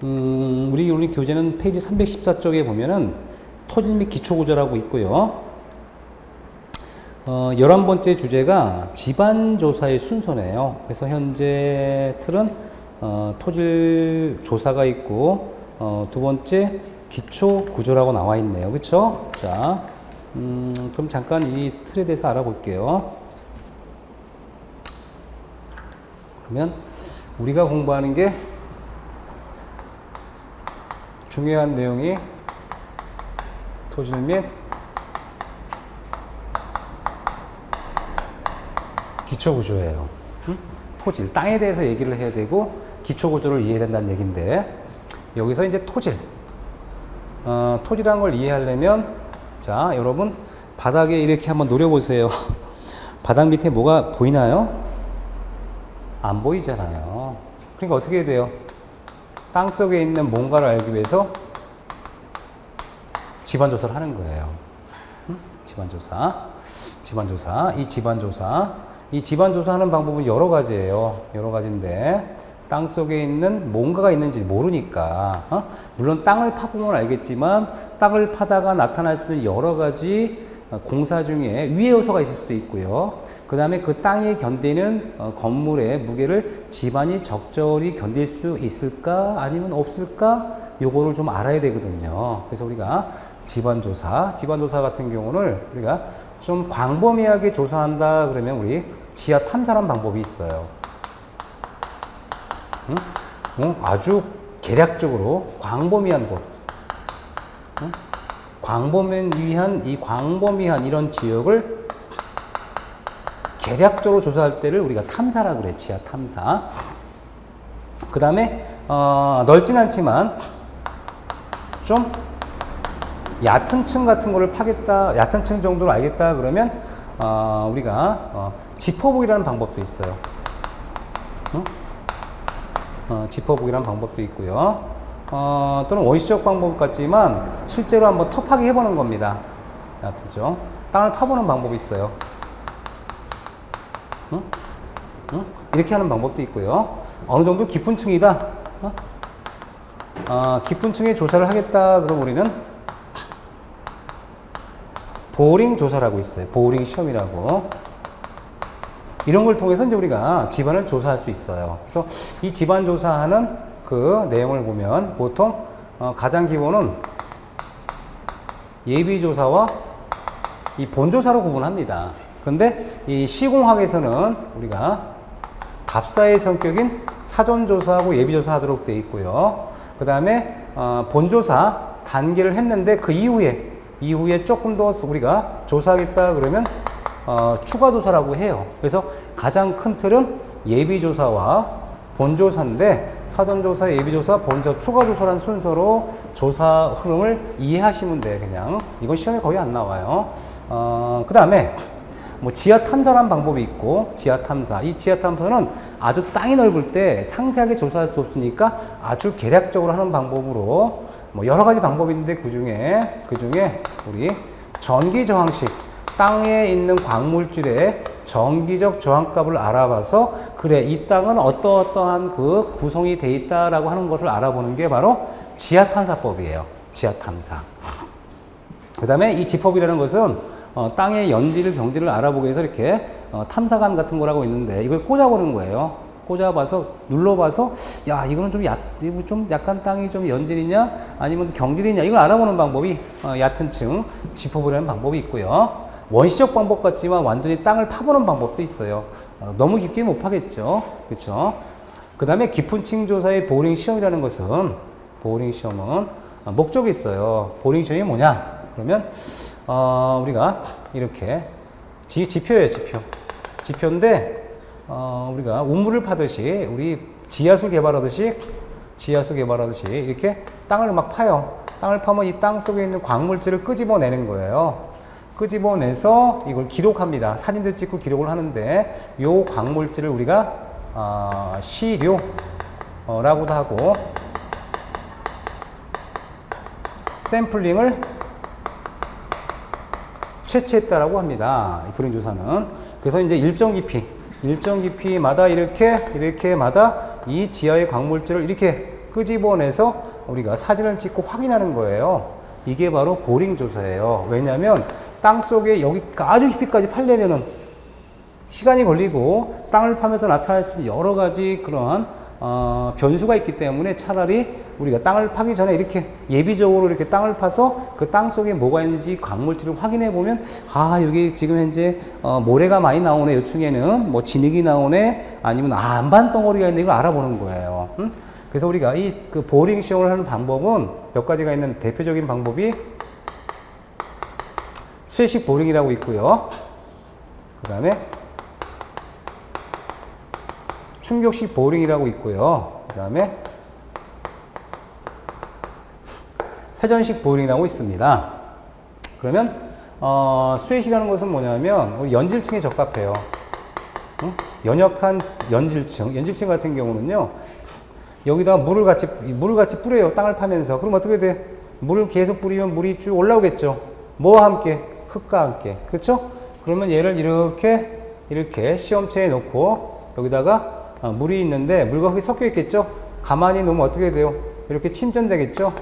우리 교재는 페이지 314쪽에 보면은 토질 및 기초구조라고 있고요. 11번째 주제가 지반조사의 순서네요. 그래서 현재 틀은 토질 조사가 있고, 두 번째 기초구조라고 나와 있네요. 그쵸? 자, 그럼 잠깐 이 틀에 대해서 알아볼게요. 그러면 우리가 공부하는 게 중요한 내용이 토질 및 기초구조예요. 토질, 땅에 대해서 얘기를 해야 되고 기초구조를 이해해야 된다는 얘기인데, 여기서 이제 토질, 토질이라는 걸 이해하려면, 자, 여러분 바닥에 이렇게 한번 노려보세요. 바닥 밑에 뭐가 보이나요? 안 보이잖아요. 그러니까 어떻게 해야 돼요? 땅 속에 있는 뭔가를 알기 위해서 지반조사를 하는 거예요. 지반조사. 이 지반조사 하는 방법은 여러 가지예요. 여러 가지인데, 땅 속에 있는 뭔가가 있는지 모르니까, 물론 땅을 파보면 알겠지만, 땅을 파다가 나타날 수 있는 여러 가지 공사 중에 위해 요소가 있을 수도 있고요. 그 다음에 그 땅에 견디는 건물의 무게를 지반이 적절히 견딜 수 있을까 아니면 없을까, 요거를 좀 알아야 되거든요. 그래서 우리가 지반조사 같은 경우는 우리가 좀 광범위하게 조사한다 그러면 우리 지하 탐사라는 방법이 있어요. 아주 계략적으로 광범위한 곳, 광범위한 이런 지역을 계략적으로 조사할 때를 우리가 탐사라 그래. 지하 탐사. 그 다음에 넓진 않지만 좀 얕은 층 같은 거를 파겠다, 얕은 층 정도로 알겠다 그러면 우리가 짚어보기라는 방법도 있어요. 짚어보기라는 방법도 있고요. 또는 원시적 방법 같지만 실제로 한번 터파기 해보는 겁니다. 얕은 층 땅을 파보는 방법이 있어요. 이렇게 하는 방법도 있고요. 어느 정도 깊은 층이다. 깊은 층에 조사를 하겠다 그럼 우리는 보링 조사라고 있어요. 보링 시험이라고. 이런 걸 통해서 이제 우리가 지반을 조사할 수 있어요. 그래서 이 지반 조사하는 그 내용을 보면 보통 가장 기본은 예비 조사와 이 본조사로 구분합니다. 근데 이 시공학에서는 우리가 답사의 성격인 사전조사하고 예비조사 하도록 되어 있고요. 그 다음에 본조사 단계를 했는데 그 이후에 조금 더 우리가 조사하겠다 그러면 추가 조사라고 해요. 그래서 가장 큰 틀은 예비조사와 본조사인데, 사전조사, 예비조사, 본조사, 추가조사라는 순서로 조사 흐름을 이해하시면 돼요. 그냥 이건 시험에 거의 안 나와요. 그 다음에 뭐 지하 탐사라는 방법이 있고, 지하 탐사. 이 지하 탐사는 아주 땅이 넓을 때 상세하게 조사할 수 없으니까 아주 계략적으로 하는 방법으로 뭐 여러 가지 방법이 있는데 그 중에 우리 전기 저항식, 땅에 있는 광물질의 전기적 저항값을 알아봐서 그래 이 땅은 어떠한 그 구성이 돼 있다라고 하는 것을 알아보는 게 바로 지하 탐사법이에요. 지하 탐사. 그 다음에 이 지법이라는 것은 땅의 연지를 경지를 알아보기 위해서 이렇게 탐사관 같은 거라고 있는데 이걸 꽂아보는 거예요. 꽂아봐서 눌러봐서 야 이거는 좀 약간 땅이 좀 연질이냐 아니면 경질이냐 이걸 알아보는 방법이 얕은 층 짚어보려는 방법이 있고요. 원시적 방법 같지만 완전히 땅을 파보는 방법도 있어요. 너무 깊게 못 파겠죠. 그렇죠? 그 다음에 깊은 층 조사의 보링 시험이라는 것은, 보링 시험은 목적이 있어요. 보링 시험이 뭐냐 그러면 우리가 이렇게 지표예요. 지표인데 우리가 우물을 파듯이 우리 지하수 개발하듯이 이렇게 땅을 막 파요. 땅을 파면 이 땅 속에 있는 광물질을 끄집어내는 거예요. 끄집어내서 이걸 기록합니다. 사진들 찍고 기록을 하는데 요 광물질을 우리가 시료라고도 하고 샘플링을 채취했다라고 합니다. 이 보링 조사는. 그래서 이제 일정 깊이마다 이렇게마다 이 지하의 광물질을 이렇게 끄집어내서 우리가 사진을 찍고 확인하는 거예요. 이게 바로 보링 조사예요. 왜냐하면 땅 속에 여기 아주 깊이까지 파려면은 시간이 걸리고 땅을 파면서 나타날 수 있는 여러 가지 그런 변수가 있기 때문에 차라리 우리가 땅을 파기 전에 이렇게 예비적으로 이렇게 땅을 파서 그 땅 속에 뭐가 있는지 광물질을 확인해 보면 여기 지금 현재 모래가 많이 나오네, 요층에는 뭐 진흙이 나오네, 아니면 안반 덩어리가 있네, 이걸 알아보는 거예요. 그래서 우리가 그 보링 시험을 하는 방법은 몇 가지가 있는 대표적인 방법이 수혜식 보링이라고 있고요. 그 다음에 충격식 보링이라고 있고요. 그 다음에 회전식 보링이라고 있습니다. 그러면 수혜식이라는 것은 뭐냐면 연질층에 적합해요. 연역한 연질층 같은 경우는요, 여기다가 물을 같이 뿌려요. 땅을 파면서. 그럼 어떻게 돼? 물을 계속 뿌리면 물이 쭉 올라오겠죠. 뭐와 함께? 흙과 함께. 그렇죠? 그러면 얘를 이렇게 시험체에 놓고 여기다가 물이 있는데 물과 흙이 섞여 있겠죠? 가만히 놓으면 어떻게 돼요? 이렇게 침전되겠죠?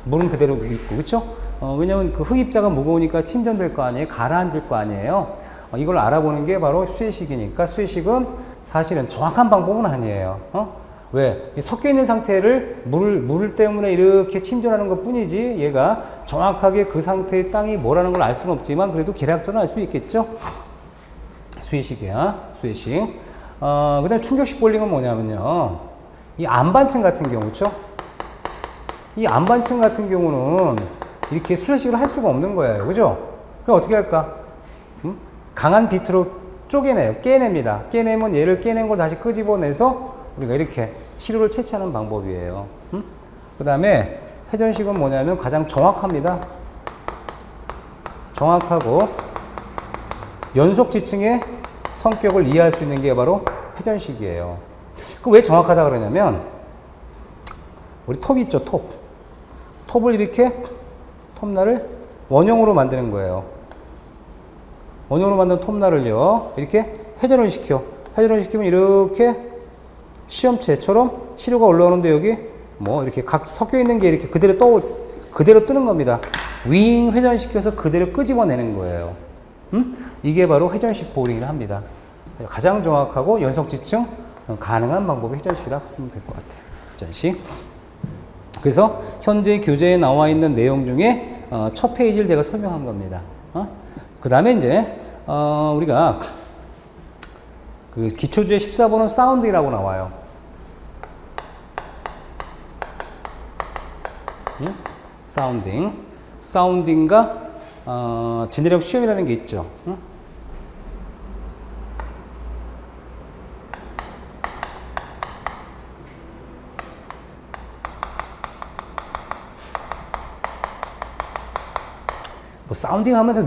물은 그대로 있고, 그렇죠? 왜냐면 그 흙입자가 무거우니까 침전될 거 아니에요? 가라앉을 거 아니에요? 이걸 알아보는 게 바로 수혜식이니까, 수혜식은 사실은 정확한 방법은 아니에요. 왜? 섞여 있는 상태를 물 때문에 이렇게 침전하는 것 뿐이지, 얘가 정확하게 그 상태의 땅이 뭐라는 걸 알 수는 없지만, 그래도 계략적으로 알 수 있겠죠? 수혜식이야, 수혜식. 그 다음에 충격식 볼링은 뭐냐면요, 이 안반층 같은 경우, 그쵸? 이 안반층 같은 경우는 이렇게 수혜식을 할 수가 없는 거예요. 그죠? 그럼 어떻게 할까? 강한 비트로 쪼개내요. 깨냅니다. 깨내면 얘를 깨낸 걸 다시 끄집어내서 우리가 이렇게 시루를 채취하는 방법이에요. 그 다음에 회전식은 뭐냐면 가장 정확합니다. 정확하고 연속 지층의 성격을 이해할 수 있는 게 바로 회전식이에요. 그 왜 정확하다 그러냐면, 우리 톱 있죠, 톱. 톱을 이렇게 톱날을 원형으로 만드는 거예요. 원형으로 만든 톱날을요, 이렇게 회전을 시켜. 회전을 시키면 이렇게 시험체처럼 시료가 올라오는데, 여기 뭐 이렇게 각 섞여 있는 게 이렇게 그대로 뜨는 겁니다. 윙 회전시켜서 그대로 끄집어내는 거예요. 이게 바로 회전식 보링을 합니다. 가장 정확하고 연속 지층 가능한 방법이 회전식이라고 쓰면 될 것 같아요. 회전식. 그래서 현재 교재에 나와 있는 내용 중에 첫 페이지를 제가 설명한 겁니다. 그 다음에 이제 우리가 그 기초주의 14번은 사운딩이라고 나와요. 사운딩과 진해력 시험이라는 게 있죠. 뭐 사운딩 하면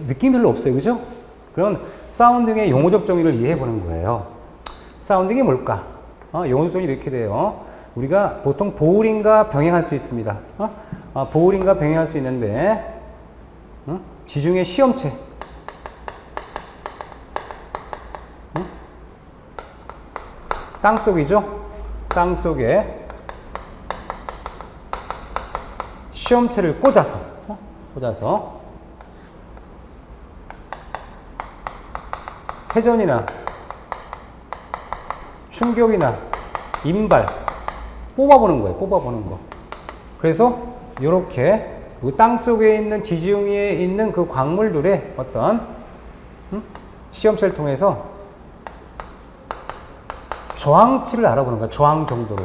느낌이 별로 없어요. 그죠? 그럼 사운딩의 용어적 정의를 이해해 보는 거예요. 사운딩이 뭘까? 용어적 정의 이렇게 돼요. 우리가 보통 보울링과 병행할 수 있습니다. 보울링과 병행할 수 있는데, 지중해 시험체. 땅속이죠? 땅속에 시험체를 꽂아서 회전이나 충격이나 인발 뽑아보는 거예요. 뽑아보는 거. 그래서 이렇게 땅 속에 있는 지중 위에 있는 그 광물들의 어떤 시험체를 통해서 저항치를 알아보는 거야. 저항 정도를.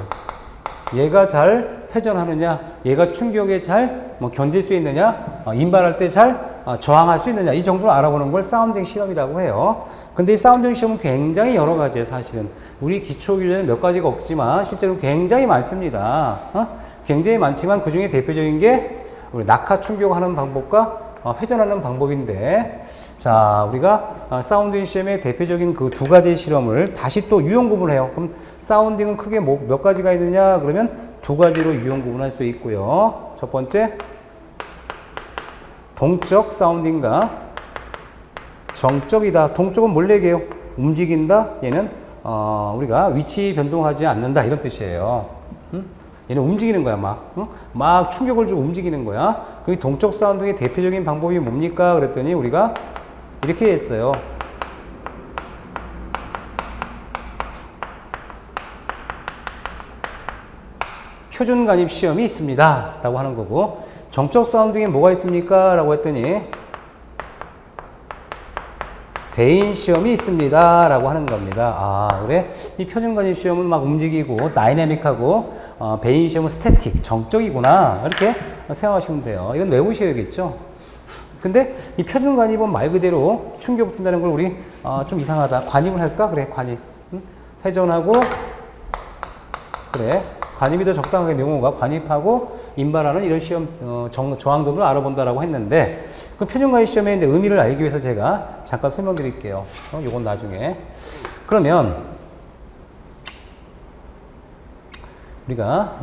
얘가 잘 회전하느냐, 얘가 충격에 잘 견딜 수 있느냐, 인발할 때 잘 저항할 수 있느냐, 이 정도를 알아보는 걸 사운딩 시험이라고 해요. 근데 이 사운딩 시험은 굉장히 여러 가지예요. 사실은 우리 기초 교재는 몇 가지가 없지만 실제로 굉장히 많습니다. 굉장히 많지만 그 중에 대표적인 게 우리 낙하 충격하는 방법과 회전하는 방법인데, 자, 우리가 사운딩 시험의 대표적인 그 두 가지 실험을 다시 또 유형 구분해요. 그럼 사운딩은 크게 몇 가지가 있느냐? 그러면 두 가지로 유형 구분할 수 있고요. 첫 번째, 동적 사운딩과 정적이다. 동적은 뭘 얘기해요? 움직인다. 얘는 우리가 위치 변동하지 않는다. 이런 뜻이에요. 얘는 움직이는 거야, 막. 막 충격을 주고 움직이는 거야. 그 동적 사운딩의 대표적인 방법이 뭡니까? 그랬더니 우리가 이렇게 했어요. 표준 간입 시험이 있습니다. 라고 하는 거고, 정적 사운딩에 뭐가 있습니까? 라고 했더니, 대인 시험이 있습니다. 라고 하는 겁니다. 아, 그래? 이 표준 간입 시험은 막 움직이고, 다이내믹하고, 배인 시험은 스태틱, 정적이구나. 이렇게 생각하시면 돼요. 이건 외우셔야겠죠? 근데 이 표준 간입은 말 그대로 충격을 준다는 걸 우리, 좀 이상하다. 관입을 할까? 그래, 관입. 회전하고, 그래. 관입이 더 적당하게 용어가 관입하고 인발하는 이런 시험 저항도를 알아본다라고 했는데 그 표준관입 시험의 의미를 알기 위해서 제가 잠깐 설명드릴게요. 요건 나중에. 그러면 우리가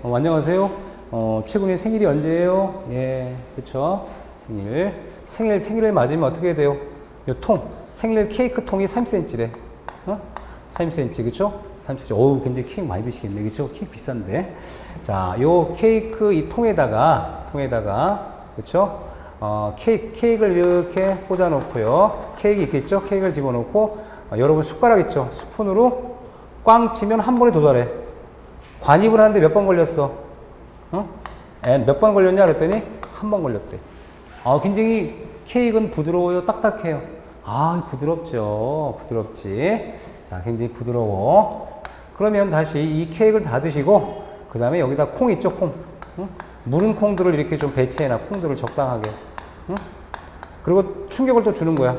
안녕하세요. 최군의 생일이 언제예요? 예, 그렇죠. 생일을 맞으면 어떻게 돼요? 요 통, 생일 케이크 통이 3cm래. 3cm, 그쵸? 3cm. 어우, 굉장히 케이크 많이 드시겠네. 그쵸? 케이크 비싼데. 자, 요 케이크 이 통에다가, 그쵸? 케이크를 이렇게 꽂아 놓고요. 케이크 있겠죠? 케이크를 집어 넣고, 여러분 숟가락 있죠? 스푼으로 꽝 치면 한 번에 도달해. 관입을 하는데 몇 번 걸렸어? 몇 번 걸렸냐? 그랬더니 한 번 걸렸대. 굉장히 케이크는 부드러워요? 딱딱해요? 부드럽죠. 부드럽지. 자, 굉장히 부드러워. 그러면 다시 이 케이크를 다 드시고, 그 다음에 여기다 콩 있죠, 콩. 무른 콩들을 이렇게 좀 배치해놔, 콩들을 적당하게. 그리고 충격을 또 주는 거야.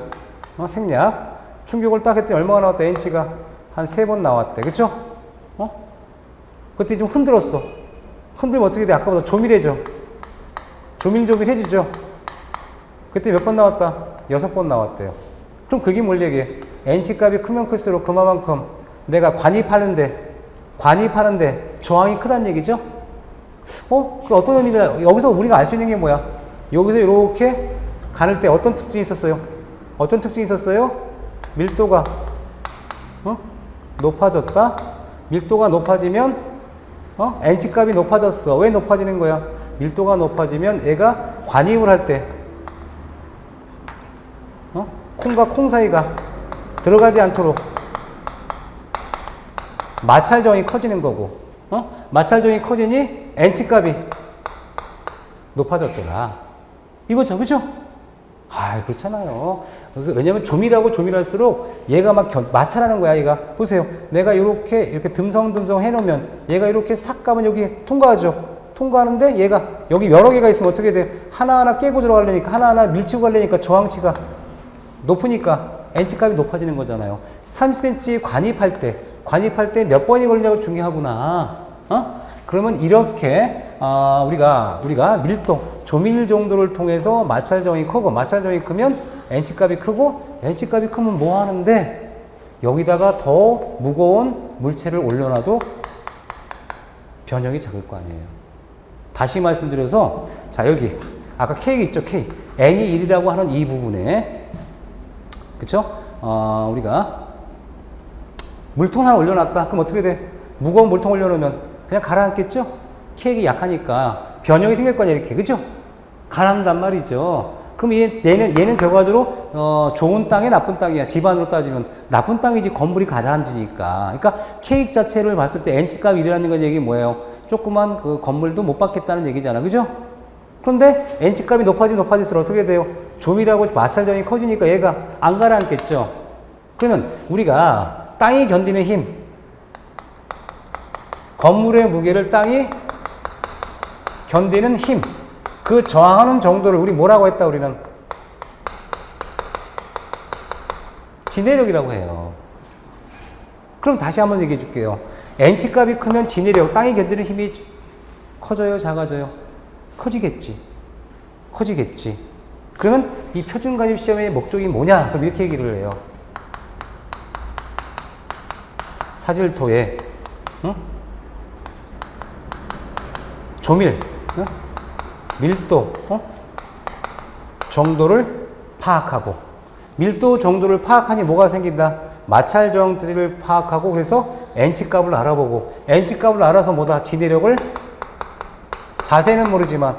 생략. 충격을 딱 했더니 얼마가 나왔대? N치가 한 3번 나왔대. 그쵸? 그때 좀 흔들었어. 흔들면 어떻게 돼? 아까보다 조밀해져. 조밀해지죠? 그때 몇 번 나왔다? 6번 나왔대요. 그럼 그게 뭘 얘기해? N치 값이 크면 클수록 그만큼 내가 관입하는데 저항이 크다는 얘기죠? 그 어떤 의미를, 여기서 우리가 알 수 있는 게 뭐야? 여기서 이렇게 가를 때 어떤 특징이 있었어요? 밀도가, 높아졌다? 밀도가 높아지면, N치 값이 높아졌어. 왜 높아지는 거야? 밀도가 높아지면 얘가 관입을 할 때, 콩과 콩 사이가 들어가지 않도록 마찰정이 커지는 거고, 마찰정이 커지니 N치 값이 높아졌더라. 이거죠, 그죠? 그렇잖아요. 왜냐면 조밀할수록 얘가 막 마찰하는 거야, 얘가. 보세요. 내가 이렇게 듬성듬성 해놓으면 얘가 이렇게 싹 가면 여기 통과하죠. 통과하는데 얘가 여기 여러 개가 있으면 어떻게 돼? 하나하나 깨고 들어가려니까, 하나하나 밀치고 가려니까 저항치가 높으니까 N치 값이 높아지는 거잖아요. 3cm 관입할 때 몇 번이 걸리냐고 중요하구나. 그러면 이렇게 우리가 밀도, 조밀 정도를 통해서 마찰정이 크고, 마찰정이 크면 N치 값이 크고, N치 값이 크면 뭐 하는데 여기다가 더 무거운 물체를 올려놔도 변형이 작을 거 아니에요. 다시 말씀드려서, 자, 여기 아까 K 있죠, K. N이 1이라고 하는 이 부분에, 그쵸? 우리가 물통 하나 올려놨다. 그럼 어떻게 돼? 무거운 물통 올려놓으면 그냥 가라앉겠죠? K가 약하니까 변형이 생길 거 아니야, 이렇게. 그죠? 가라앉단 말이죠. 그럼 얘는 결과적으로 좋은 땅에 나쁜 땅이야. 집안으로 따지면 나쁜 땅이지, 건물이 가라앉으니까. 그러니까 K 자체를 봤을 때 N치 값이 1이라는 건 얘기 뭐예요? 조그만 그 건물도 못 받겠다는 얘기잖아. 그죠? 그런데 N치 값이 높아질수록 어떻게 돼요? 조밀하고 마찰정이 커지니까 얘가 안 가라앉겠죠. 그러면 우리가 땅이 견디는 힘, 건물의 무게를 땅이 견디는 힘, 그 저항하는 정도를 우리 뭐라고 했다? 우리는 진해력이라고 해요. 그럼 다시 한번 얘기해 줄게요. N치 값이 크면 진해력, 땅이 견디는 힘이 커져요, 작아져요? 커지겠지. 그러면 이 표준관입 시험의 목적이 뭐냐? 그럼 이렇게 얘기를 해요. 사질토의 조밀, 밀도 정도를 파악하고, 밀도 정도를 파악하니 뭐가 생긴다? 마찰정들을 파악하고, 그래서 n치 값을 알아보고 n치 값을 알아서 뭐다? 지내력을 자세는 모르지만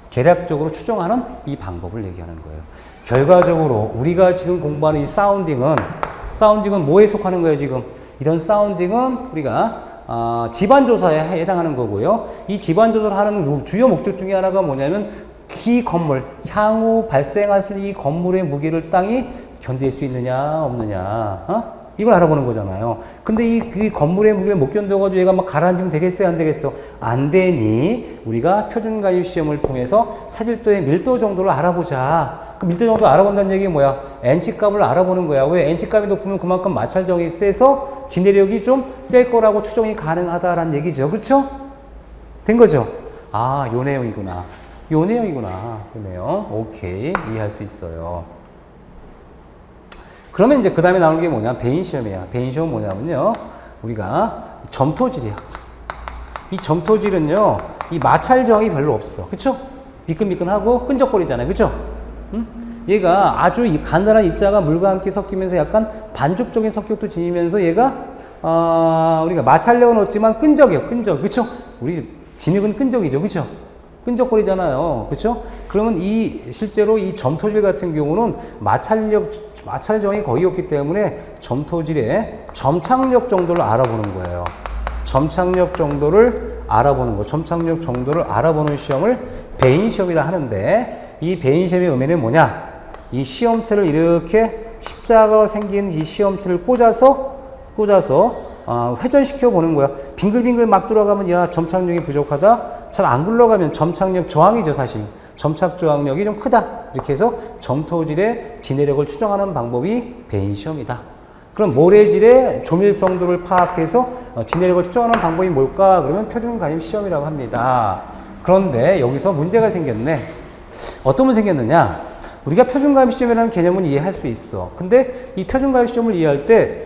계략적으로 추정하는 이 방법을 얘기하는 거예요. 결과적으로 우리가 지금 공부하는 이 사운딩은 뭐에 속하는 거예요, 지금? 이런 사운딩은 우리가 지반조사에 해당하는 거고요. 이 지반조사를 하는 주요 목적 중에 하나가 뭐냐면 이 건물, 향후 발생할 수 있는 이 건물의 무게를 땅이 견딜 수 있느냐, 없느냐, 이걸 알아보는 거잖아요. 근데 이 건물의 무게를 못 견뎌가지고 얘가 막 가라앉으면 되겠어요, 안 되겠어? 안 되니 우리가 표준가입 시험을 통해서 사질도의 밀도 정도를 알아보자. 그 밀도 정도 알아본다는 얘기 뭐야? n치 값을 알아보는 거야. 왜? n치 값이 높으면 그만큼 마찰정이 세서 지내력이 좀 셀 거라고 추정이 가능하다라는 얘기죠. 그렇죠? 된 거죠? 아, 요 내용이구나. 요 내용. 오케이. 이해할 수 있어요. 그러면 이제 그 다음에 나오는 게 뭐냐? 배인 시험이야. 배인 시험은 뭐냐면요. 우리가 점토질이야. 이 점토질은요, 이 마찰정이 별로 없어. 그쵸? 미끈미끈하고 끈적거리잖아요. 그쵸? 얘가 아주 간단한 입자가 물과 함께 섞이면서 약간 반죽적인 성격도 지니면서 얘가, 우리가 마찰력은 없지만 끈적이요. 끈적. 그쵸? 우리 진흙은 끈적이죠. 그쵸? 끈적거리잖아요. 그쵸? 그러면 실제로 이 점토질 같은 경우는 마찰정이 거의 없기 때문에 점토질의 점착력 정도를 알아보는 거예요. 점착력 정도를 알아보는 시험을 배인 시험이라 하는데, 이 배인 시험의 의미는 뭐냐? 이 시험체를 이렇게 십자가가 생긴 이 시험체를 꽂아서 회전시켜 보는 거야. 빙글빙글 막 돌아가면 야, 점착력이 부족하다. 잘 안 굴러가면 점착력 저항이죠, 사실. 점착 저항력이 좀 크다. 이렇게 해서 점토질의 진해력을 추정하는 방법이 배인 시험이다. 그럼 모래질의 조밀성도를 파악해서 진해력을 추정하는 방법이 뭘까? 그러면 표준가입 시험이라고 합니다. 그런데 여기서 문제가 생겼네. 어떤 문제 생겼느냐? 우리가 표준가입 시험이라는 개념은 이해할 수 있어. 근데 이 표준가입 시험을 이해할 때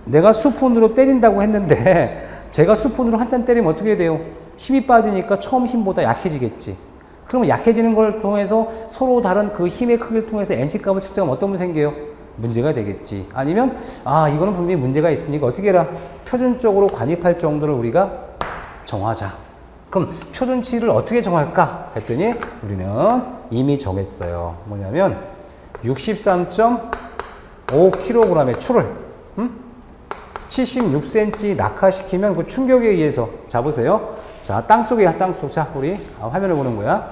내가 수푼으로 때린다고 했는데 제가 수푼으로 한 단 때리면 어떻게 돼요? 힘이 빠지니까 처음 힘보다 약해지겠지. 그러면 약해지는 걸 통해서 서로 다른 그 힘의 크기를 통해서 n치값을 측정하면 어떤 문제 생겨요? 문제가 되겠지. 아니면 이거는 분명히 문제가 있으니까 어떻게 해라? 표준적으로 관입할 정도를 우리가 정하자. 그럼 표준치를 어떻게 정할까? 했더니 우리는 이미 정했어요. 뭐냐면 63.5kg의 추를 76cm 낙하시키면 그 충격에 의해서 잡으세요. 자, 땅속이야, 땅속. 자, 우리 화면을 보는 거야.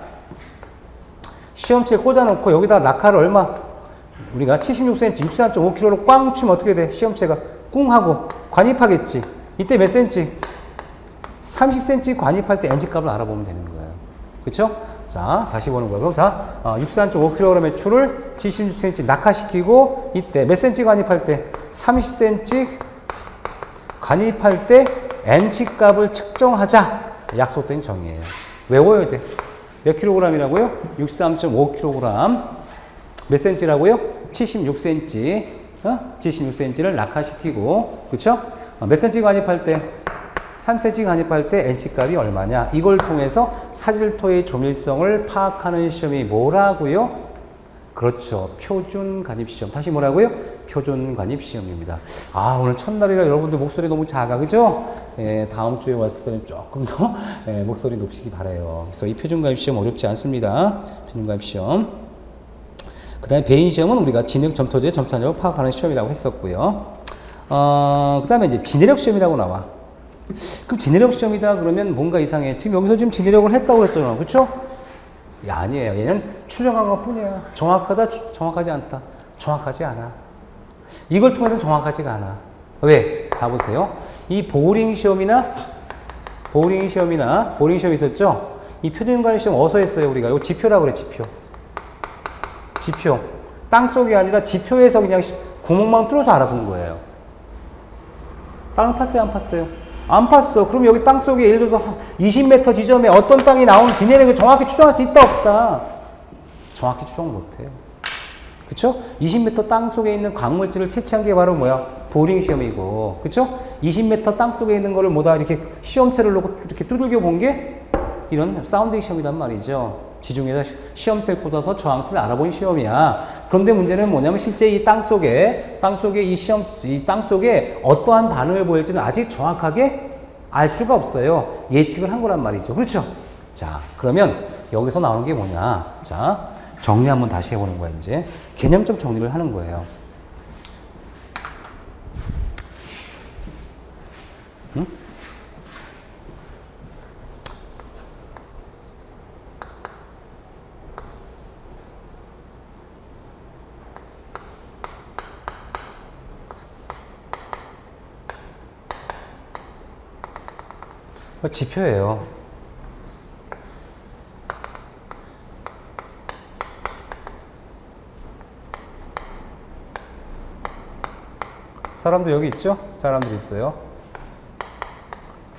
시험치에 꽂아놓고 여기다 낙하를 얼마? 우리가 76cm, 63.5kg로 꽝 치면 어떻게 돼? 시험체가 꿍 하고 관입하겠지. 이때 몇 cm? 30cm 관입할 때 n치값을 알아보면 되는 거예요. 그쵸? 자, 다시 보는 거예요. 그럼 자, 63.5kg의 추를 76cm 낙하시키고 이때 몇 cm 관입할 때? 30cm 관입할 때 n치값을 측정하자. 약속된 정의예요. 외워야 돼. 몇 킬로그램이라고요? 63.5kg. 몇 cm라고요? 76cm. 76cm를 낙하시키고, 그쵸? 몇 cm 관입할 때? 3cm 관입할 때 n치값이 얼마냐? 이걸 통해서 사질토의 조밀성을 파악하는 시험이 뭐라고요? 그렇죠. 표준관입시험. 다시 뭐라고요? 표준관입시험입니다. 오늘 첫날이라 여러분들 목소리 너무 작아. 그죠? 다음 주에 왔을 때는 조금 더 목소리 높이기 바라요. 그래서 이 표준관입시험 어렵지 않습니다. 표준관입시험. 그 다음에 배인시험은 우리가 진흙 점토제 점차력을 파악하는 시험이라고 했었고요. 그 다음에 이제 진해력 시험이라고 나와. 그럼 진해력 시험이다 그러면 뭔가 이상해. 지금 여기서 지금 진해력을 했다고 그랬잖아. 그쵸? 아니에요. 얘는 추정한 것 뿐이야. 정확하다, 정확하지 않다. 정확하지 않아. 이걸 통해서 정확하지가 않아. 왜? 자, 보세요. 이 보링 시험이 있었죠? 이 표준관입 시험 어디서 했어요, 우리가? 이거 지표라고 그래, 지표. 땅속이 아니라 지표에서 그냥 구멍만 뚫어서 알아본 거예요. 땅을 팠어요, 안 팠어요? 안 팠어. 그럼 여기 땅속에 예를 들어서 20m 지점에 어떤 땅이 나오는 진해력을 정확히 추정할 수 있다, 없다? 정확히 추정 못해요. 그쵸? 20m 땅속에 있는 광물질을 채취한 게 바로 뭐야? 보링 시험이고. 그쵸? 20m 땅속에 있는 거를 뭐다 이렇게 시험체를 놓고 이렇게 두들겨 본 게 이런 사운딩 시험이란 말이죠. 지중해에서 시험지를 꽂아서 저항치를 알아본 시험이야. 그런데 문제는 뭐냐면 실제 이 땅 속에 이 땅 속에 어떠한 반응을 보일지는 아직 정확하게 알 수가 없어요. 예측을 한 거란 말이죠. 그렇죠? 자, 그러면 여기서 나오는 게 뭐냐? 자, 정리 한번 다시 해보는 거야, 이제. 개념적 정리를 하는 거예요. 응? 지표예요. 사람도 여기 있죠? 사람들이 있어요.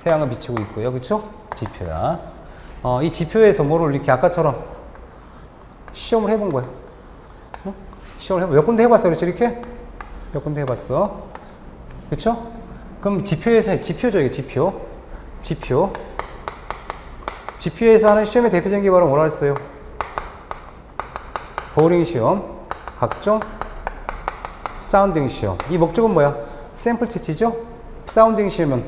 태양은 비치고 있고요. 그쵸? 지표야. 이 지표에서 뭐를 이렇게 아까처럼 시험을 해본 거야. 어? 시험을 몇 군데 해봤어. 그렇죠? 이렇게? 몇 군데 해봤어. 그쵸? 그럼 지표죠. 이게 지표. 지표에서 하는 시험의 대표적인 게 바로 뭐라 했어요? 보링 시험, 각종 사운딩 시험. 이 목적은 뭐야? 샘플 채취죠? 사운딩 시험은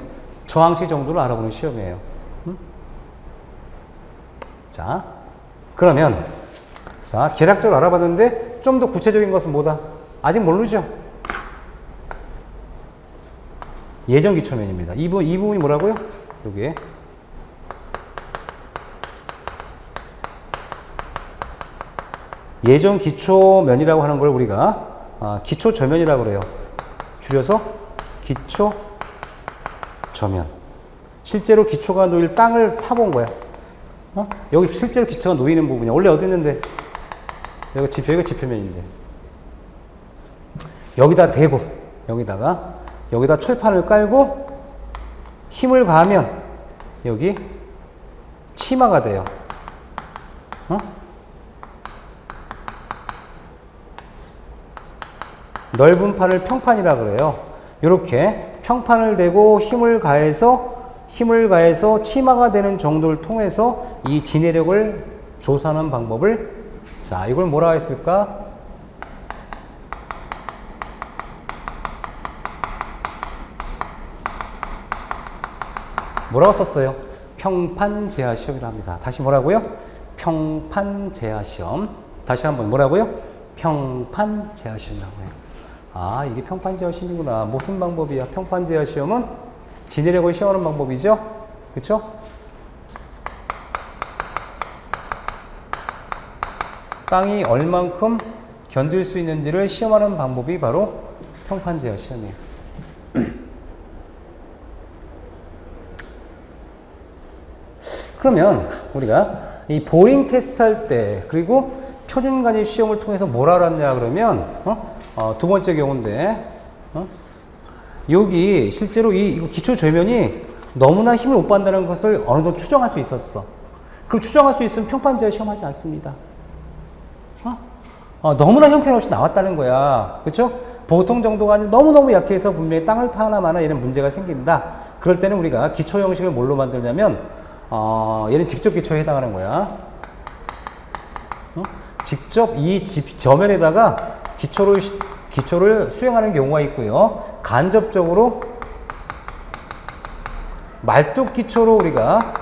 저항치 정도를 알아보는 시험이에요. 자, 그러면 자, 계략적으로 알아봤는데 좀 더 구체적인 것은 뭐다? 아직 모르죠? 예전 기초면입니다. 이 부분이 뭐라고요? 여기에 예전 기초면이라고 하는 걸 우리가 기초 저면이라고 그래요. 줄여서 기초 저면. 실제로 기초가 놓일 땅을 파본 거야. 여기 실제로 기초가 놓이는 부분이야. 원래 어디 있는데? 여기가 지표면인데. 여기다 대고, 여기다 철판을 깔고 힘을 가하면 여기 치마가 돼요. 넓은 판을 평판이라 그래요. 이렇게 평판을 대고 힘을 가해서 치마가 되는 정도를 통해서 이 진해력을 조사하는 방법을, 자, 이걸 뭐라 했을까? 뭐라고 썼어요? 평판제하 시험이라 합니다. 다시 뭐라고요? 평판제하 시험. 다시 한번 뭐라고요? 평판제하 시험이라고 해요. 아, 이게 평판제하 시험이구나. 무슨 방법이야? 평판제하 시험은 진해력을 시험하는 방법이죠? 그쵸? 땅이 얼만큼 견딜 수 있는지를 시험하는 방법이 바로 평판제하 시험이에요. 그러면 우리가 이 보링 테스트 할 때, 그리고 표준간입 시험을 통해서 뭘 알았냐 그러면 두 번째 경우인데, 여기 실제로 이거 기초 저면이 너무나 힘을 못 받는다는 것을 어느 정도 추정할 수 있었어. 그럼 추정할 수 있으면 평판제하 시험하지 않습니다. 너무나 형편없이 나왔다는 거야. 그렇죠? 보통 정도가 아니라 너무너무 약해서 분명히 땅을 파나 마나 이런 문제가 생긴다. 그럴 때는 우리가 기초 형식을 뭘로 만들냐면 얘는 직접 기초에 해당하는 거야. 직접 이 저면에다가 기초를 수행하는 경우가 있고요. 간접적으로 말뚝 기초로 우리가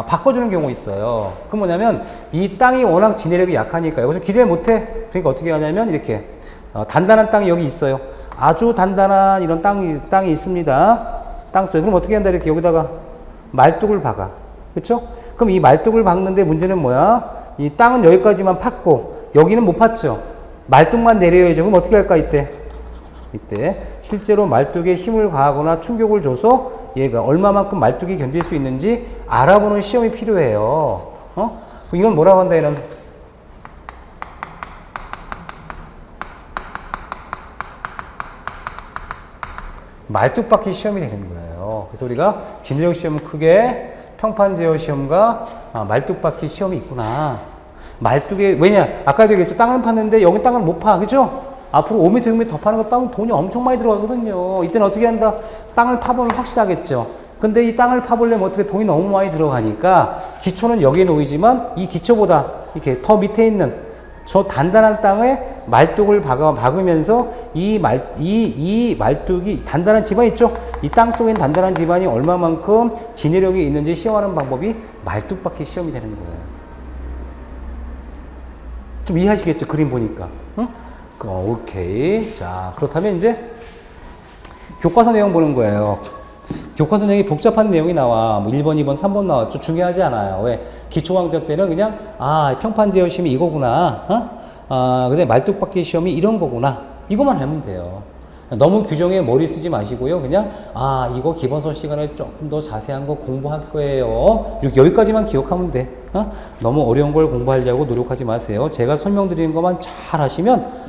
바꿔주는 경우가 있어요. 그건 뭐냐면 이 땅이 워낙 진해력이 약하니까 여기서 기대 못해. 그러니까 어떻게 하냐면 이렇게 단단한 땅이 여기 있어요. 아주 단단한 이런 땅이 있습니다. 땅 속에. 그럼 어떻게 한다? 이렇게 여기다가 말뚝을 박아. 그쵸? 그럼 이 말뚝을 박는데 문제는 뭐야? 이 땅은 여기까지만 팠고 여기는 못 팠죠. 말뚝만 내려야죠. 그럼 어떻게 할까 이때 실제로 말뚝에 힘을 가하거나 충격을 줘서 얘가 얼마만큼 말뚝이 견딜 수 있는지 알아보는 시험이 필요해요. 이건 뭐라고 한다 이런 말뚝 박기 시험이 되는 거예요. 그래서 우리가 진해력 시험은 크게 평판제어 시험과 말뚝 박기 시험이 있구나. 말뚝에, 왜냐, 아까도 얘기했죠. 땅은 팠는데 여기 땅은 못 파. 그죠? 앞으로 5m, 6m 더 파는 거 땅은 돈이 엄청 많이 들어가거든요. 이때는 어떻게 한다? 땅을 파보면 확실하겠죠. 근데 이 땅을 파보려면 어떻게 돈이 너무 많이 들어가니까 기초는 여기에 놓이지만 이 기초보다 이렇게 더 밑에 있는 저 단단한 땅에 말뚝을 박으면서 이 말뚝이 단단한 지반 있죠? 이 땅 속에 있는 단단한 지반이 얼마만큼 진해력이 있는지 시험하는 방법이 말뚝 박기 시험이 되는 거예요. 좀 이해하시겠죠? 그림 보니까. 응? 오케이. 자, 그렇다면 이제 교과서 내용 보는 거예요. 교과서 내용이 복잡한 내용이 나와. 뭐 1번, 2번, 3번 나왔죠. 중요하지 않아요. 왜? 기초강좌 때는 그냥, 평판 제어 시험이 이거구나. 근데 말뚝박기 시험이 이런 거구나. 이것만 알면 돼요. 너무 규정에 머리 쓰지 마시고요. 그냥, 이거 기본서 시간에 조금 더 자세한 거 공부할 거예요. 이렇게 여기까지만 기억하면 돼. 너무 어려운 걸 공부하려고 노력하지 마세요. 제가 설명드리는 것만 잘 하시면